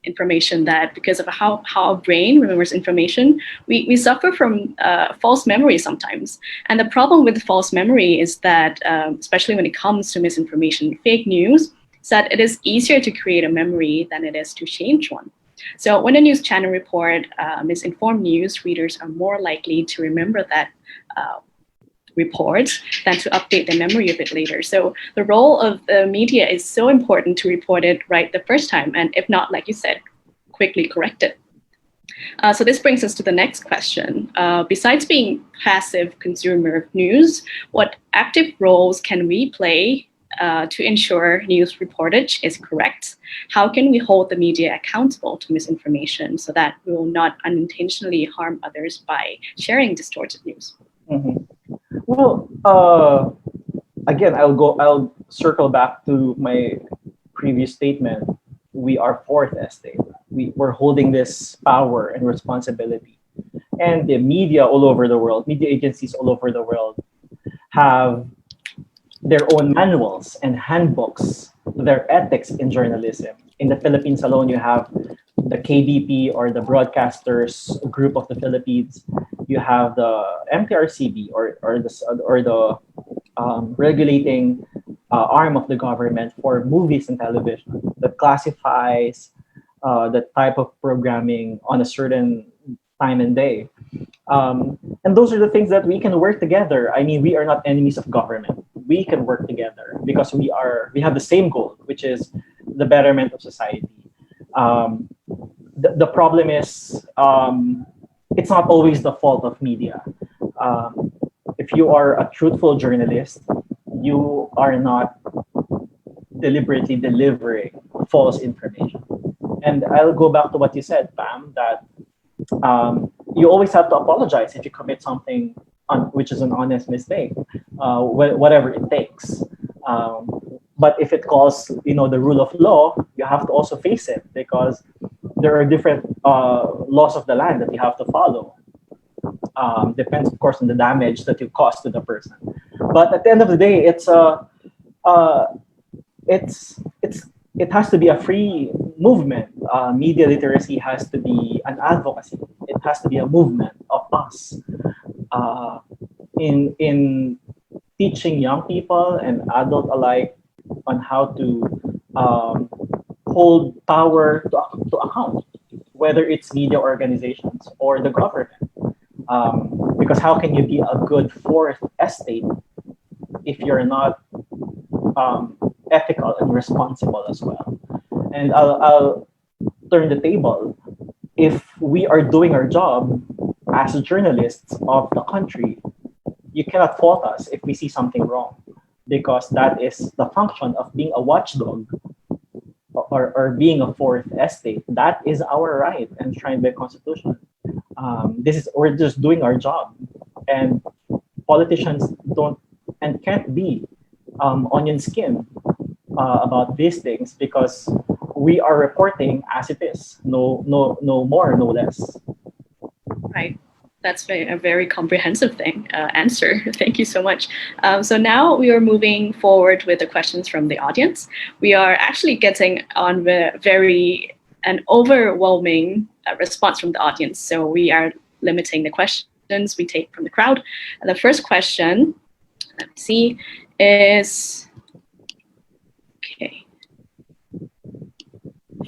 information that because of how our brain remembers information, we suffer from false memory sometimes. And the problem with false memory is that, especially when it comes to misinformation, fake news, is that it is easier to create a memory than it is to change one. So when a news channel report misinformed news, readers are more likely to remember that report than to update their memory of it later. So the role of the media is so important to report it right the first time, and if not, like you said, quickly correct it. So this brings us to the next question. Besides being passive consumer of news, what active roles can we play to ensure news reportage is correct? How can we hold the media accountable to misinformation so that we will not unintentionally harm others by sharing distorted news? Mm-hmm. Well, again, I'll circle back to my previous statement. We are fourth estate. We're holding this power and responsibility. And the media all over the world, media agencies all over the world have their own manuals and handbooks, their ethics in journalism. In the Philippines alone, you have the KBP or the Broadcasters Group of the Philippines. You have the MTRCB or the regulating arm of the government for movies and television that classifies the type of programming on a certain time and day. And those are the things that we can work together. I mean, we are not enemies of government. We can work together because we have the same goal, which is the betterment of society. The problem is it's not always the fault of media. If you are a truthful journalist, you are not deliberately delivering false information. And I'll go back to what you said, Pam, that you always have to apologize if you commit something which is an honest mistake, whatever it takes. But if it calls, the rule of law, you have to also face it, because there are different laws of the land that you have to follow. Depends, of course, on the damage that you cause to the person. But at the end of the day, it has to be a free movement. Media literacy has to be an advocacy. It has to be a movement of us in teaching young people and adult alike on how to hold power to account, whether it's media organizations or the government. Because how can you be a good fourth estate if you're not ethical and responsible as well? And I'll turn the table. If we are doing our job as journalists of the country, you cannot fault us if we see something wrong, because that is the function of being a watchdog or being a fourth estate. That is our right enshrined by Constitution. We're just doing our job, and politicians don't and can't be onion skin about these things, because we are reporting as it is, no more, no less. Right. That's a very comprehensive answer. Thank you so much. So now we are moving forward with the questions from the audience. We are actually getting on an overwhelming response from the audience. So we are limiting the questions we take from the crowd. And the first question, let me see, is, okay.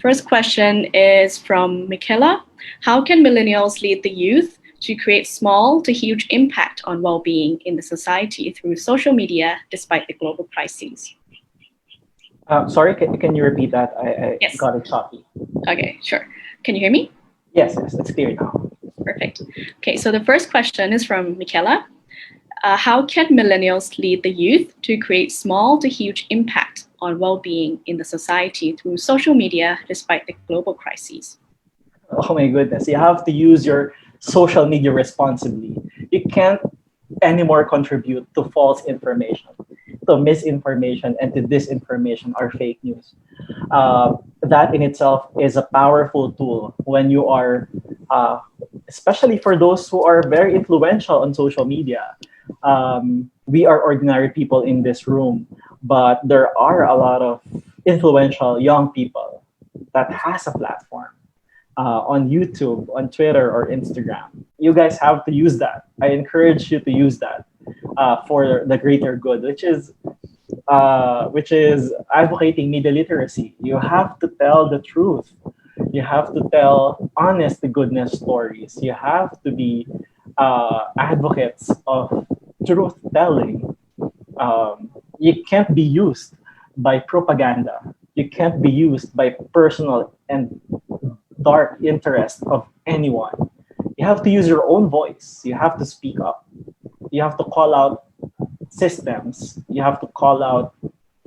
First question is from Michaela. How can millennials lead the youth to create small to huge impact on well-being in the society through social media despite the global crises? Sorry, can you repeat that? I Yes. got it choppy. Okay, sure. Can you hear me? Yes, it's clear now. Perfect. Okay, so the first question is from Michaela. How can millennials lead the youth to create small to huge impact on well-being in the society through social media despite the global crises? Oh my goodness, you have to use your social media responsibly. You can't anymore contribute to false information, to misinformation, and to disinformation or fake news. That in itself is a powerful tool when you are, especially for those who are very influential on social media. We are ordinary people in this room, but there are a lot of influential young people that has a platform on YouTube, on Twitter, or Instagram. You guys have to use that. I encourage you to use that for the greater good, which is advocating media literacy. You have to tell the truth. You have to tell honest to goodness stories. You have to be advocates of truth telling. You can't be used by propaganda. You can't be used by personal and dark interest of anyone. You have to use your own voice. You have to speak up. You have to call out systems. You have to call out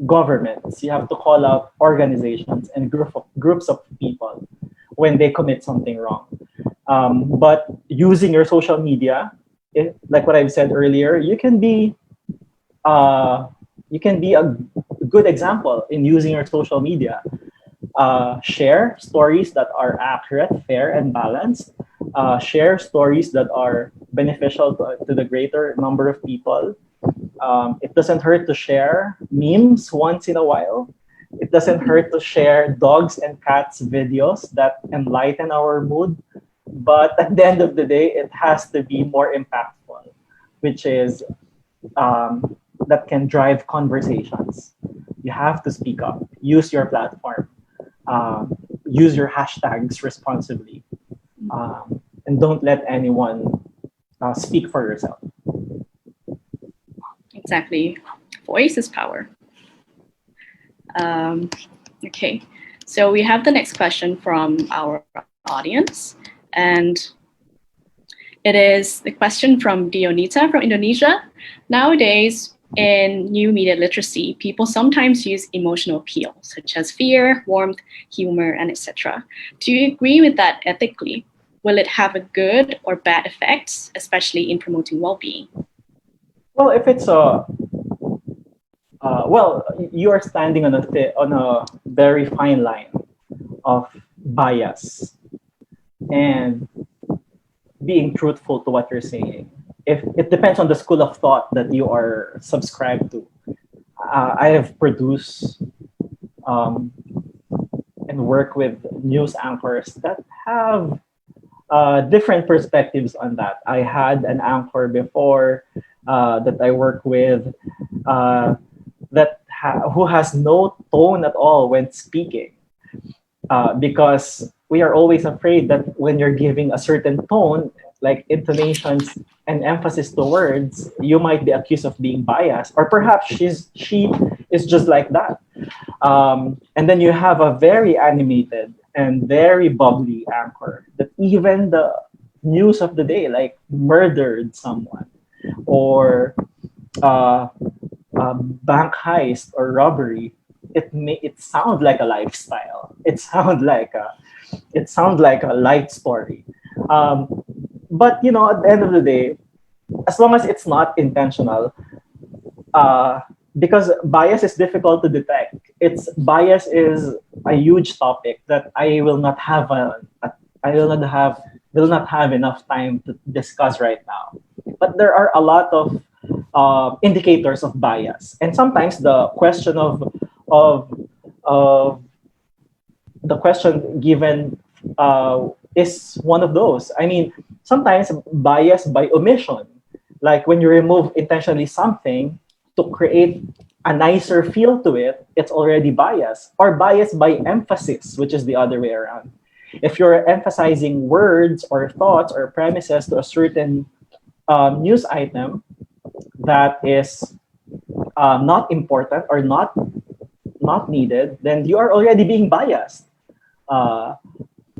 governments. You have to call out organizations and groups of people when they commit something wrong. But using your social media, like what I've said earlier, you can be a good example in using your social media. Share stories that are accurate, fair, and balanced. Share stories that are beneficial to the greater number of people. It doesn't hurt to share memes once in a while. It doesn't hurt to share dogs and cats videos that enlighten our mood. But at the end of the day, it has to be more impactful, which is that can drive conversations. You have to speak up. Use your platform. Use your hashtags responsibly. And don't let anyone speak for yourself. Exactly. Voice is power. Okay, so we have the next question from our audience, and it is the question from Dionita from Indonesia. Nowadays, In new media literacy, people sometimes use emotional appeal, such as fear, warmth, humor, and etc. Do you agree with that ethically? Will it have a good or bad effects, especially in promoting well-being? Well, if it's a well, you are standing on a very fine line of bias and being truthful to what you're saying. If it depends on the school of thought that you are subscribed to. I have produced um, and work with news anchors that have different perspectives on that. I had an anchor before that I work with who has no tone at all when speaking, because we are always afraid that when you're giving a certain tone, like intonations and emphasis to words, you might be accused of being biased, or perhaps she is just like that. And then you have a very animated and very bubbly anchor that even the news of the day, like murdered someone or uh, bank heist or robbery, it sound like a lifestyle. It sounds like a light story. But at the end of the day, as long as it's not intentional, uh, because bias is difficult to detect. Bias is a huge topic that I will not have I will not have enough time to discuss right now. But there are a lot of indicators of bias, and sometimes of of the question given is one of those. I mean, sometimes bias by omission, like when you remove intentionally something to create a nicer feel to it, it's already bias. Or bias by emphasis, which is the other way around. If you're emphasizing words or thoughts or premises to a certain news item that is not important or not needed, then you are already being biased. Uh,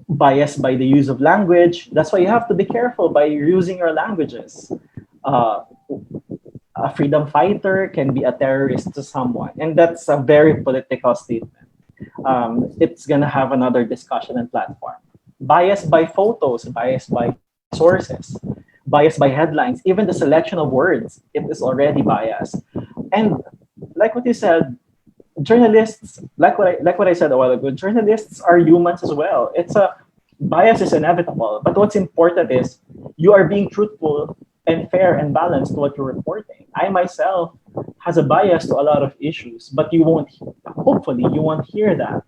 Biased by the use of language. That's why you have to be careful by using your languages. Uh, a freedom fighter can be a terrorist to someone, and that's a very political statement. It's gonna have another discussion and platform. Biased by photos, biased by sources, biased by headlines, even the selection of words, it is already biased. And like what you said, journalists, like what I said a while ago, journalists are humans as well. It's a bias is inevitable, but what's important is you are being truthful and fair and balanced to what you're reporting. I myself has a bias to a lot of issues, but hopefully you won't hear that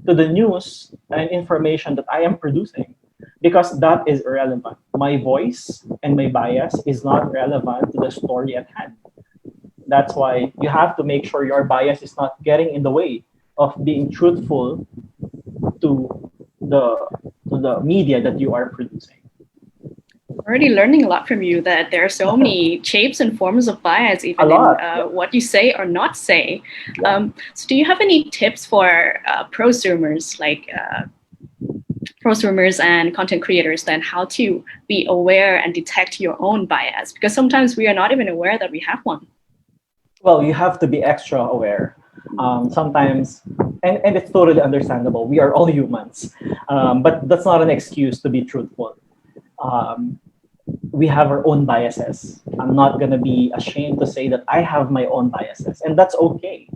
to the news and information that I am producing, because that is irrelevant. My voice and my bias is not relevant to the story at hand. That's why you have to make sure your bias is not getting in the way of being truthful to the media that you are producing. Already learning a lot from you that there are so many shapes and forms of bias, even in what you say or not say. So do you have any tips for prosumers, like prosumers and content creators, then how to be aware and detect your own bias? Because sometimes we are not even aware that we have one. Well, you have to be extra aware. Sometimes, and it's totally understandable. We are all humans, but that's not an excuse to be truthful. We have our own biases. I'm not going to be ashamed to say that I have my own biases, and that's okay.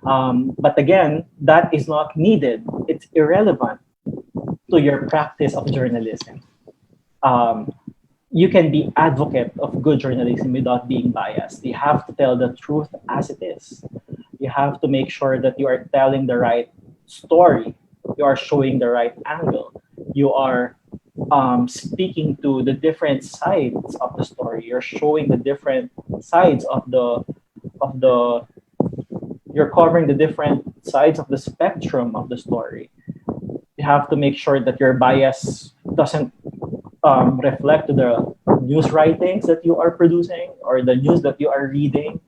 But again, that is not needed. It's irrelevant to your practice of journalism. You can be advocate of good journalism without being biased. You have to tell the truth as it is. You have to make sure that you are telling the right story. You are showing the right angle. You are speaking to the different sides of the story. You're showing the different sides of the. You're covering the different sides of the spectrum of the story. You have to make sure that your bias doesn't reflect to the news writings that you are producing or the news that you are reading,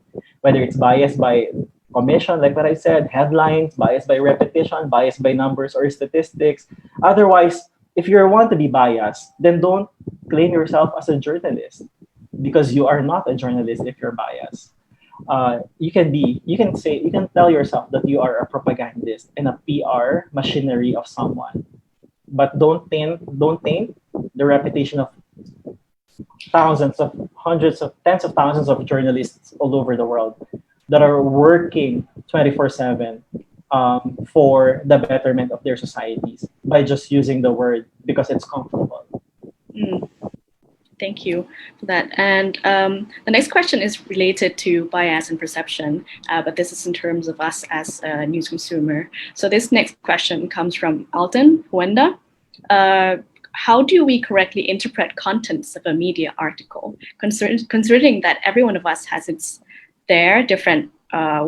whether it's biased by omission, like what I said, headlines, biased by repetition, biased by numbers or statistics. Otherwise, if you want to be biased, then don't claim yourself as a journalist, because you are not a journalist if you're biased. you can tell yourself that you are a propagandist and a PR machinery of someone, but don't taint the reputation of thousands of hundreds of tens of thousands of journalists all over the world that are working 24/7 for the betterment of their societies by just using the word because it's comfortable. Mm. Thank you for that. And the next question is related to bias and perception, but this is in terms of us as a news consumer. So this next question comes from Alton Huenda. How do we correctly interpret contents of a media article, considering that every one of us has their different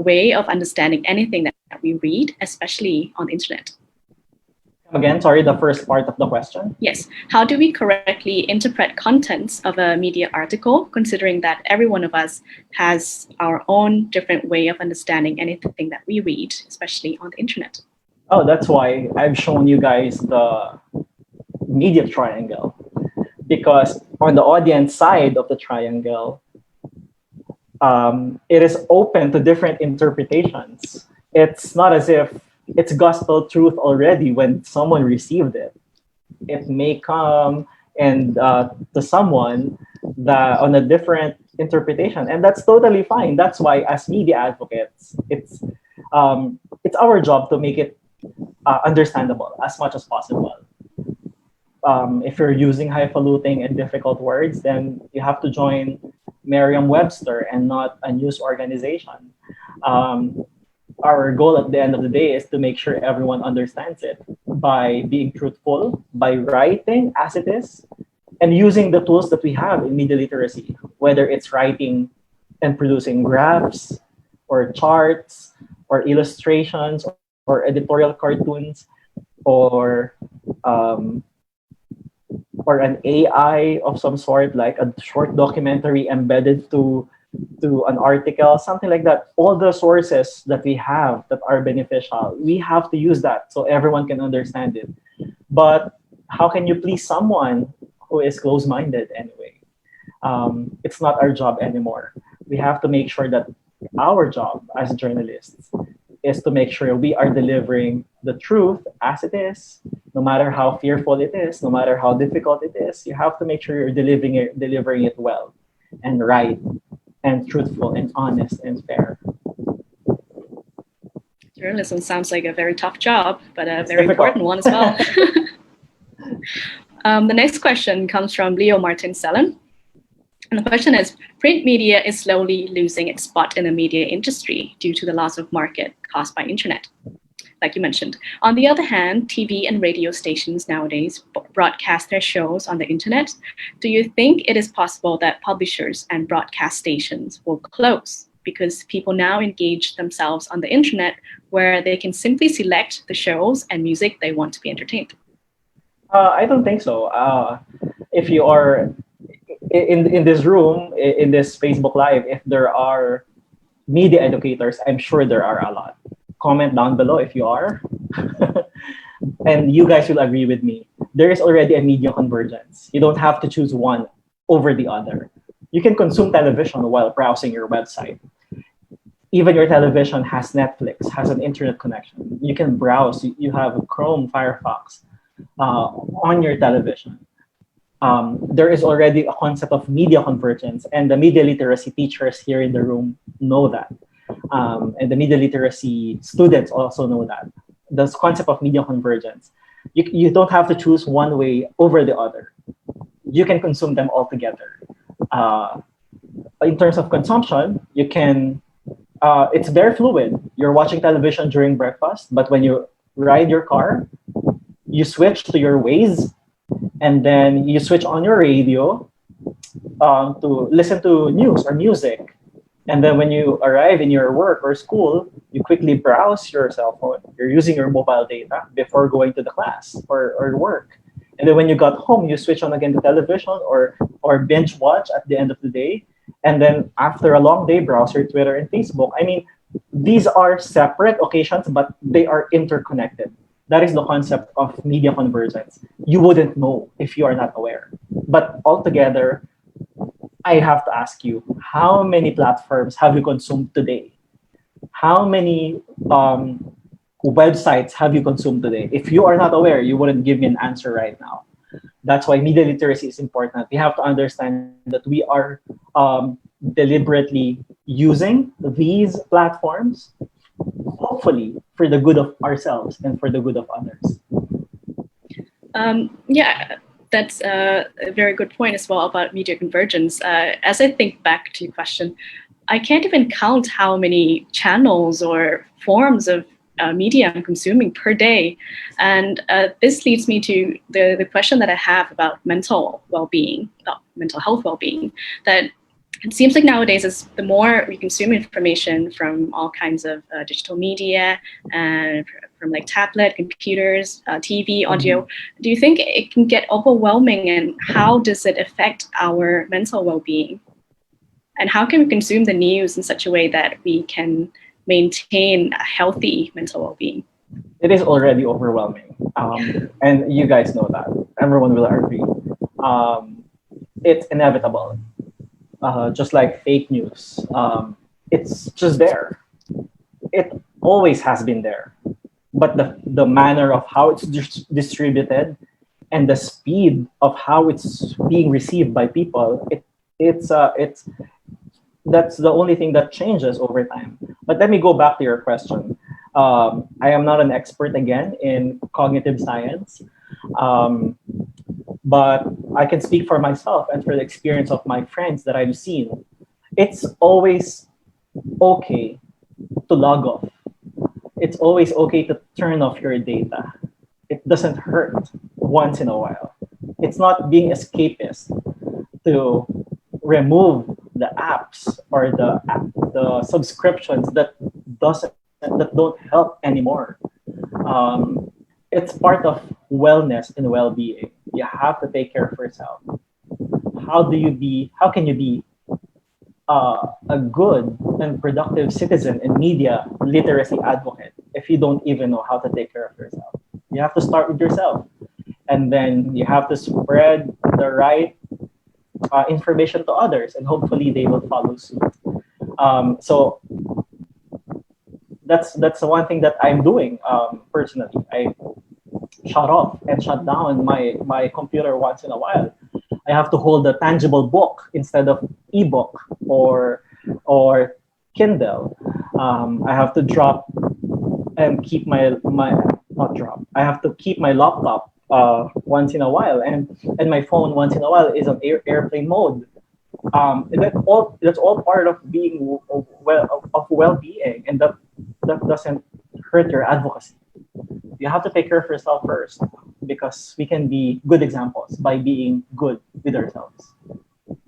way of understanding anything that we read, especially on the internet? Again, sorry, the first part of the question. Yes. How do we correctly interpret contents of a media article, considering that every one of us has our own different way of understanding anything that we read, especially on the internet? Oh, that's why I've shown you guys the media triangle. Because on the audience side of the triangle, it is open to different interpretations. It's not as if it's gospel truth already when someone received it. It may come and to someone that on a different interpretation, and that's totally fine. That's why, as media advocates, it's our job to make it understandable as much as possible. If you're using highfalutin and difficult words, then you have to join Merriam-Webster and not a news organization. Our goal at the end of the day is to make sure everyone understands it by being truthful, by writing as it is, and using the tools that we have in media literacy, whether it's writing and producing graphs or charts or illustrations or editorial cartoons or an AI of some sort, like a short documentary embedded to an article, something like that. All the sources that we have that are beneficial, we have to use that so everyone can understand it. But how can you please someone who is close-minded anyway? It's not our job anymore. We have to make sure that our job as journalists is to make sure we are delivering the truth as it is, no matter how fearful it is, no matter how difficult it is. You have to make sure you're delivering it well and right and truthful and honest and fair. Journalism sounds like a very tough job, but a It's very difficult. important one as well. The next question comes from Leo Martin Sellen. And the question is, print media is slowly losing its spot in the media industry due to the loss of market caused by internet, like you mentioned. On the other hand, TV and radio stations nowadays broadcast their shows on the internet. Do you think it is possible that publishers and broadcast stations will close because people now engage themselves on the internet where they can simply select the shows and music they want to be entertained? I don't think so. If you are in this room, in this Facebook Live, if there are media educators, I'm sure there are a lot. Comment down below if you are. And you guys will agree with me. There is already a media convergence. You don't have to choose one over the other. You can consume television while browsing your website. Even your television has Netflix, has an internet connection. You can browse. You have Chrome, Firefox on your television. There is already a concept of media convergence, and the media literacy teachers here in the room know that. And the media literacy students also know that. This concept of media convergence. You don't have to choose one way over the other. You can consume them all together. In terms of consumption, you can, it's very fluid. You're watching television during breakfast, but when you ride your car, you switch to your Waze, and then you switch on your radio to listen to news or music. And then when you arrive in your work or school, you quickly browse your cell phone. You're using your mobile data before going to the class or work. And then when you got home, you switch on again the television or binge watch at the end of the day. And then after a long day, browse your Twitter and Facebook. I mean, these are separate occasions, but they are interconnected. That is the concept of media convergence. You wouldn't know if you are not aware. But altogether, I have to ask you, how many platforms have you consumed today? How many websites have you consumed today? If you are not aware, you wouldn't give me an answer right now. That's why media literacy is important. We have to understand that we are deliberately using these platforms, hopefully for the good of ourselves and for the good of others. Yeah, that's a very good point as well about media convergence. As I think back to your question, I can't even count how many channels or forms of media I'm consuming per day. And this leads me to the question that I have about mental well-being, mental health well-being, that it seems like nowadays, as the more we consume information from all kinds of digital media and from like tablet, computers, TV, audio, do you think it can get overwhelming, and how does it affect our mental well-being? And how can we consume the news in such a way that we can maintain a healthy mental well-being? It is already overwhelming, and you guys know that. Everyone will agree. It's inevitable. Just like fake news, it's just there. It always has been there, but the manner of how it's distributed and the speed of how it's being received by people, it's that's the only thing that changes over time. But let me go back to your question. I am not an expert again in cognitive science, but I can speak for myself and for the experience of my friends that I've seen. It's always okay to log off. It's always okay to turn off your data. It doesn't hurt once in a while. It's not being escapist to remove the apps or the subscriptions that don't help anymore. It's part of wellness and well-being. You have to take care of yourself. How can you be a good and productive citizen and media literacy advocate if you don't even know how to take care of yourself? You have to start with yourself, and then you have to spread the right information to others, and hopefully they will follow suit. So that's the one thing that I'm doing personally. I shut off and shut down my computer once in a while. I have to hold a tangible book instead of ebook or Kindle. I have to drop and keep my not drop. I have to keep my laptop once in a while, and my phone once in a while is on airplane mode. That's all part of being well-being, and that doesn't hurt your advocacy. You have to take care of yourself first, because we can be good examples by being good with ourselves.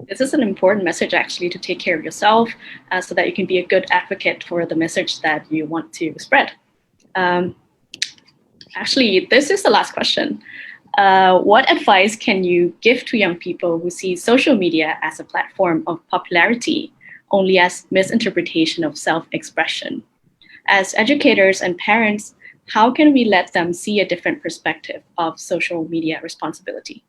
This is an important message, actually, to take care of yourself so that you can be a good advocate for the message that you want to spread. Actually, this is the last question. What advice can you give to young people who see social media as a platform of popularity, only as misinterpretation of self-expression? As educators and parents, how can we let them see a different perspective of social media responsibility?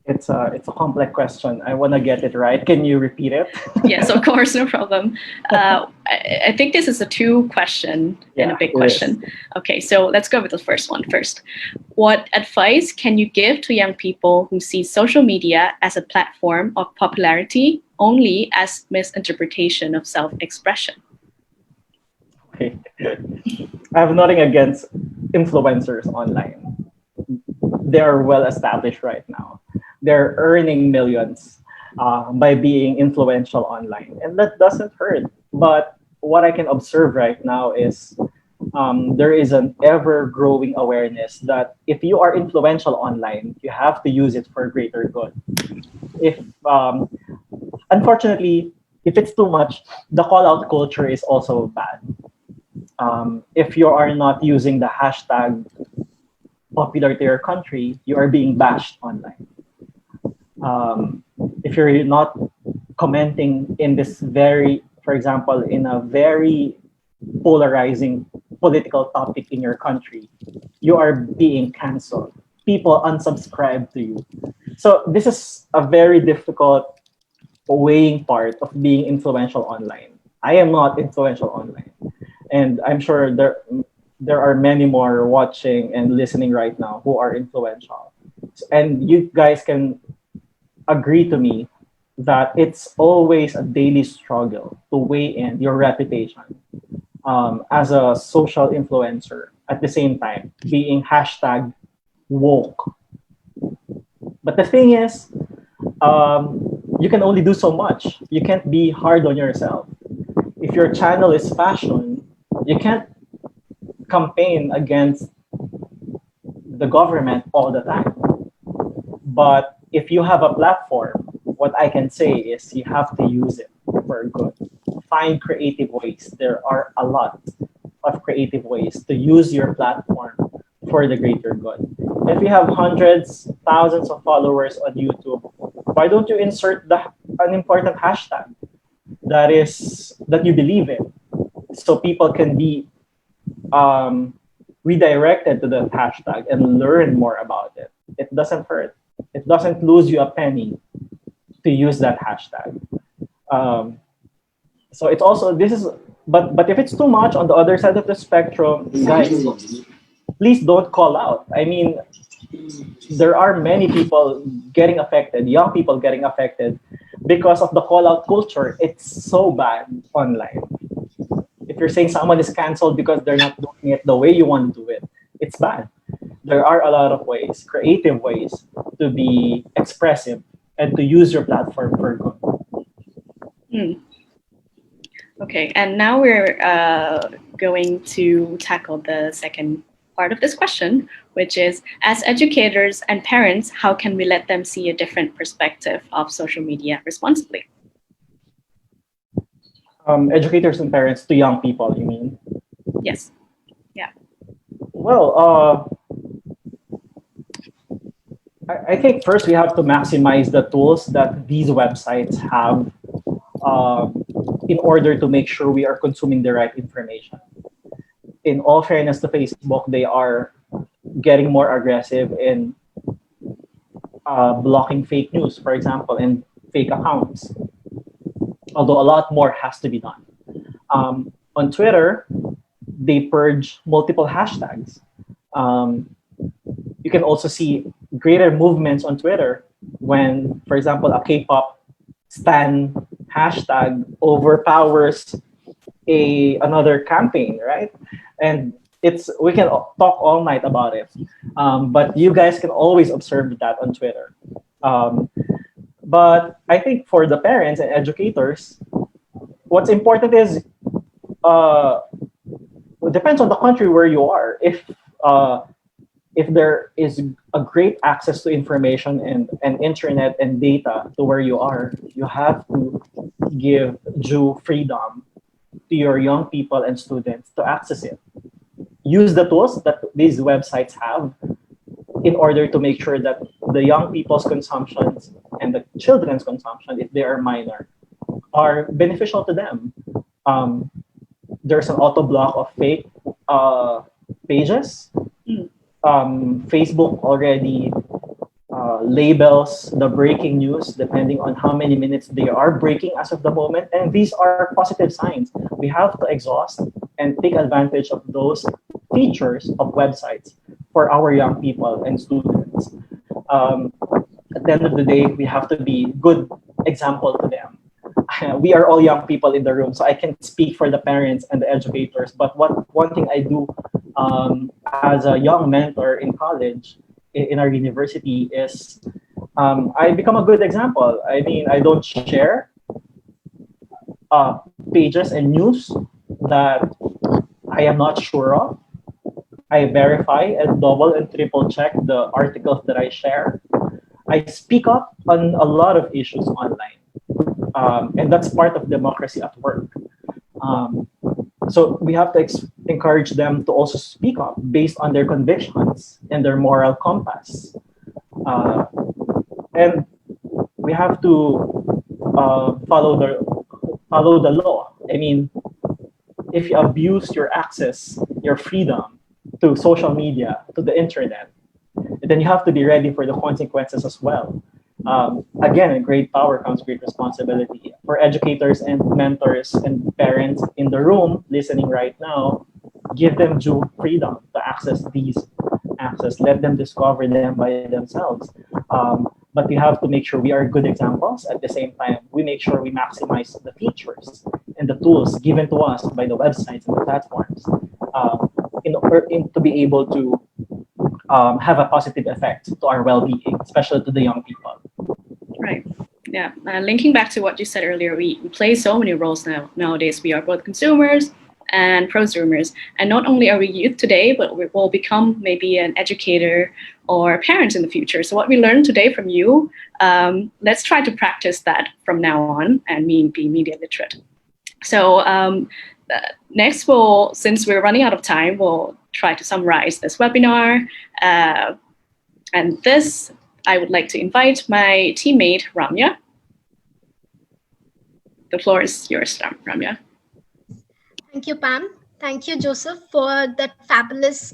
It's a complex question. I want to get it right. Can you repeat it? Yes, of course, no problem. I think this is a two question and a big question. Okay, so let's go with the first one first. What advice can you give to young people who see social media as a platform of popularity only as misinterpretation of self-expression? Okay. I have nothing against influencers online. They are well established right now. They're earning millions by being influential online, and that doesn't hurt. But what I can observe right now is there is an ever-growing awareness that if you are influential online, you have to use it for greater good. If unfortunately, if it's too much, the call-out culture is also bad. If you are not using the hashtag popular to your country, you are being bashed online. If you're not commenting in this for example, in a very polarizing political topic in your country, you are being canceled. People unsubscribe to you. So this is a very difficult weighing part of being influential online. I am not influential online, and I'm sure there are many more watching and listening right now who are influential, and you guys can agree to me that it's always a daily struggle to weigh in your reputation as a social influencer at the same time being hashtag woke. But the thing is, you can only do so much. You can't be hard on yourself. If your channel is fashion, you can't campaign against the government all the time. But if you have a platform, what I can say is you have to use it for good. Find creative ways. There are a lot of creative ways to use your platform for the greater good. If you have hundreds, thousands of followers on YouTube, why don't you insert an important hashtag that you believe in, so people can be redirected to the hashtag and learn more about it. It doesn't hurt. It doesn't lose you a penny to use that hashtag. So it's also this is but if it's too much on the other side of the spectrum, guys, please don't call out. I mean, there are many people getting affected, young people getting affected because of the call out culture. It's so bad online. If you're saying someone is canceled because they're not doing it the way you want to do it, it's bad. There are a lot of ways, creative ways, to be expressive and to use your platform for good. Okay, and now we're going to tackle the second part of this question, which is, as educators and parents, how can we let them see a different perspective of social media responsibly? Educators and parents to young people, you mean? Yes. Yeah. Well, I think first we have to maximize the tools that these websites have in order to make sure we are consuming the right information. In all fairness to Facebook, they are getting more aggressive in blocking fake news, for example, and fake accounts. Although a lot more has to be done. On Twitter, they purge multiple hashtags. You can also see greater movements on Twitter when, for example, a K-pop stan hashtag overpowers another campaign, right? And we can talk all night about it, but you guys can always observe that on Twitter. But I think for the parents and educators, what's important is it depends on the country where you are. If there is a great access to information and internet and data to where you are, you have to give due freedom to your young people and students to access it. Use the tools that these websites have in order to make sure that the young people's consumptions and the children's consumption, if they are minor, are beneficial to them. There's an auto block of fake pages. Facebook already labels the breaking news depending on how many minutes they are breaking as of the moment. And these are positive signs. We have to exhaust and take advantage of those features of websites for our young people and students. At the end of the day, we have to be good example to them. We are all young people in the room, so I can speak for the parents and the educators. But one thing I do as a young mentor in college, in our university, is I become a good example. I mean, I don't share pages and news that I am not sure of. I verify and double and triple check the articles that I share. I speak up on a lot of issues online. And that's part of democracy at work. So we have to encourage them to also speak up based on their convictions and their moral compass. And we have to follow the law. I mean, if you abuse your access, your freedom to social media, to the internet, then you have to be ready for the consequences as well. Again, in great power comes great responsibility. For educators and mentors and parents in the room listening right now, give them due freedom to access these access. Let them discover them by themselves. But we have to make sure we are good examples. At the same time, we make sure we maximize the features and the tools given to us by the websites and the platforms in order to be able to have a positive effect to our well-being, especially to the young people. Right. Yeah. Linking back to what you said earlier, we play so many roles nowadays. We are both consumers and prosumers. And not only are we youth today, but we will become maybe an educator or parent in the future. So what we learned today from you, let's try to practice that from now on and be media literate. So next, since we're running out of time, we'll try to summarize this webinar. And this, I would like to invite my teammate, Ramya. The floor is yours, Ramya. Thank you, Pam. Thank you, Joseph, for that fabulous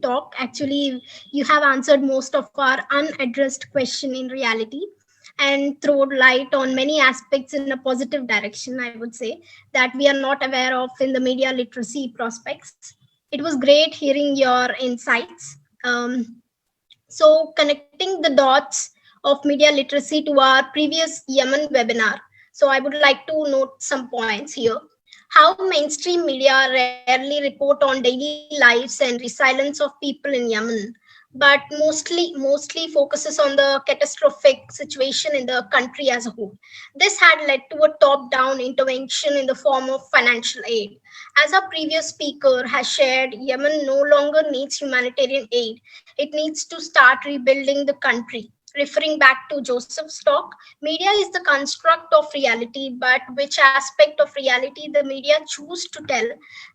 talk. Actually, you have answered most of our unaddressed question in reality and thrown light on many aspects in a positive direction, I would say, that we are not aware of in the media literacy prospects. It was great hearing your insights. So, connecting the dots of media literacy to our previous Yemen webinar. So, I would like to note some points here. How mainstream media rarely report on daily lives and resilience of people in Yemen, but mostly focuses on the catastrophic situation in the country as a whole. This had led to a top-down intervention in the form of financial aid. As our previous speaker has shared, Yemen no longer needs humanitarian aid. It needs to start rebuilding the country. Referring back to Joseph's talk, media is the construct of reality, but which aspect of reality the media choose to tell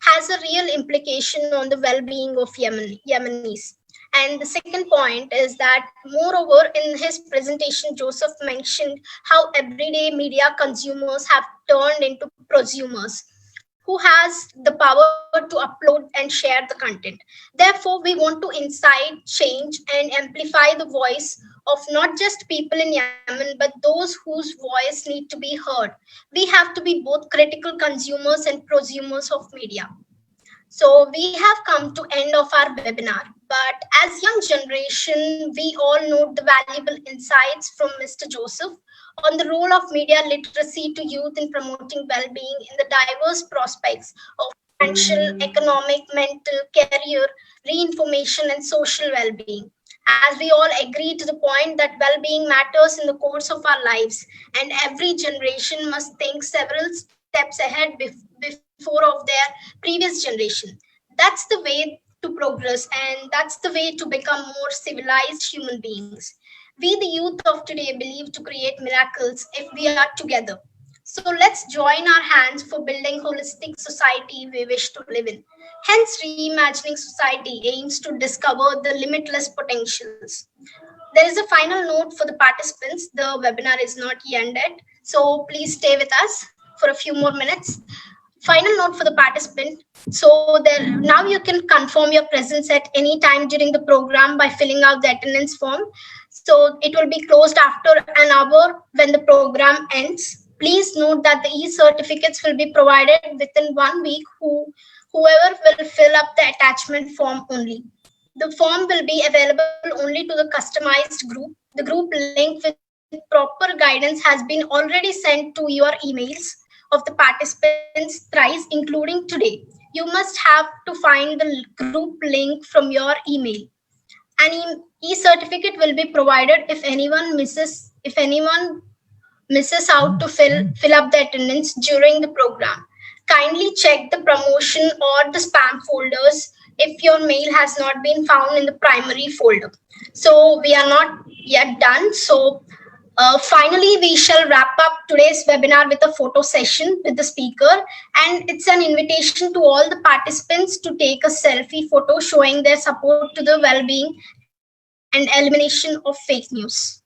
has a real implication on the well-being of Yemenis. And the second point is that, moreover, in his presentation, Joseph mentioned how everyday media consumers have turned into prosumers who has the power to upload and share the content. Therefore, we want to incite change and amplify the voice of not just people in Yemen, but those whose voice need to be heard. We have to be both critical consumers and prosumers of media. So we have come to end of our webinar, but as young generation, we all know the valuable insights from Mr. Joseph on the role of media literacy to youth in promoting well-being in the diverse prospects of financial, economic, mental, career, reinformation, and social well-being. As we all agree to the point that well-being matters in the course of our lives, and every generation must think several steps ahead before of their previous generation. That's the way to progress, and that's the way to become more civilized human beings. We, the youth of today, believe to create miracles if we are together. So let's join our hands for building holistic society we wish to live in. Hence, Reimagining Society aims to discover the limitless potentials. There is a final note for the participants. The webinar is not yet ended, so please stay with us for a few more minutes. Final note for the participant. So there, now you can confirm your presence at any time during the program by filling out the attendance form. So it will be closed after an hour when the program ends. Please note that the e-certificates will be provided within 1 week. Whoever will fill up the attachment form only. The form will be available only to the customized group. The group link with proper guidance has been already sent to your emails of the participants thrice, including today. You must have to find the group link from your email. An e-certificate will be provided if anyone misses out to fill up the attendance during the program. Kindly check the promotion or the spam folders if your mail has not been found in the primary folder. So we are not yet done. So finally, we shall wrap up today's webinar with a photo session with the speaker, and it's an invitation to all the participants to take a selfie photo showing their support to the well-being and elimination of fake news.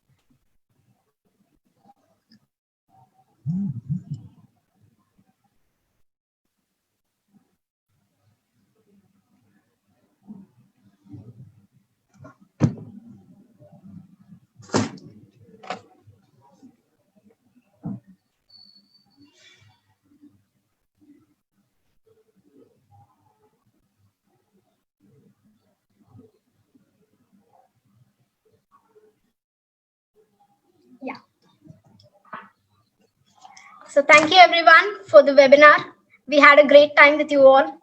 So thank you everyone for the webinar. We had a great time with you all.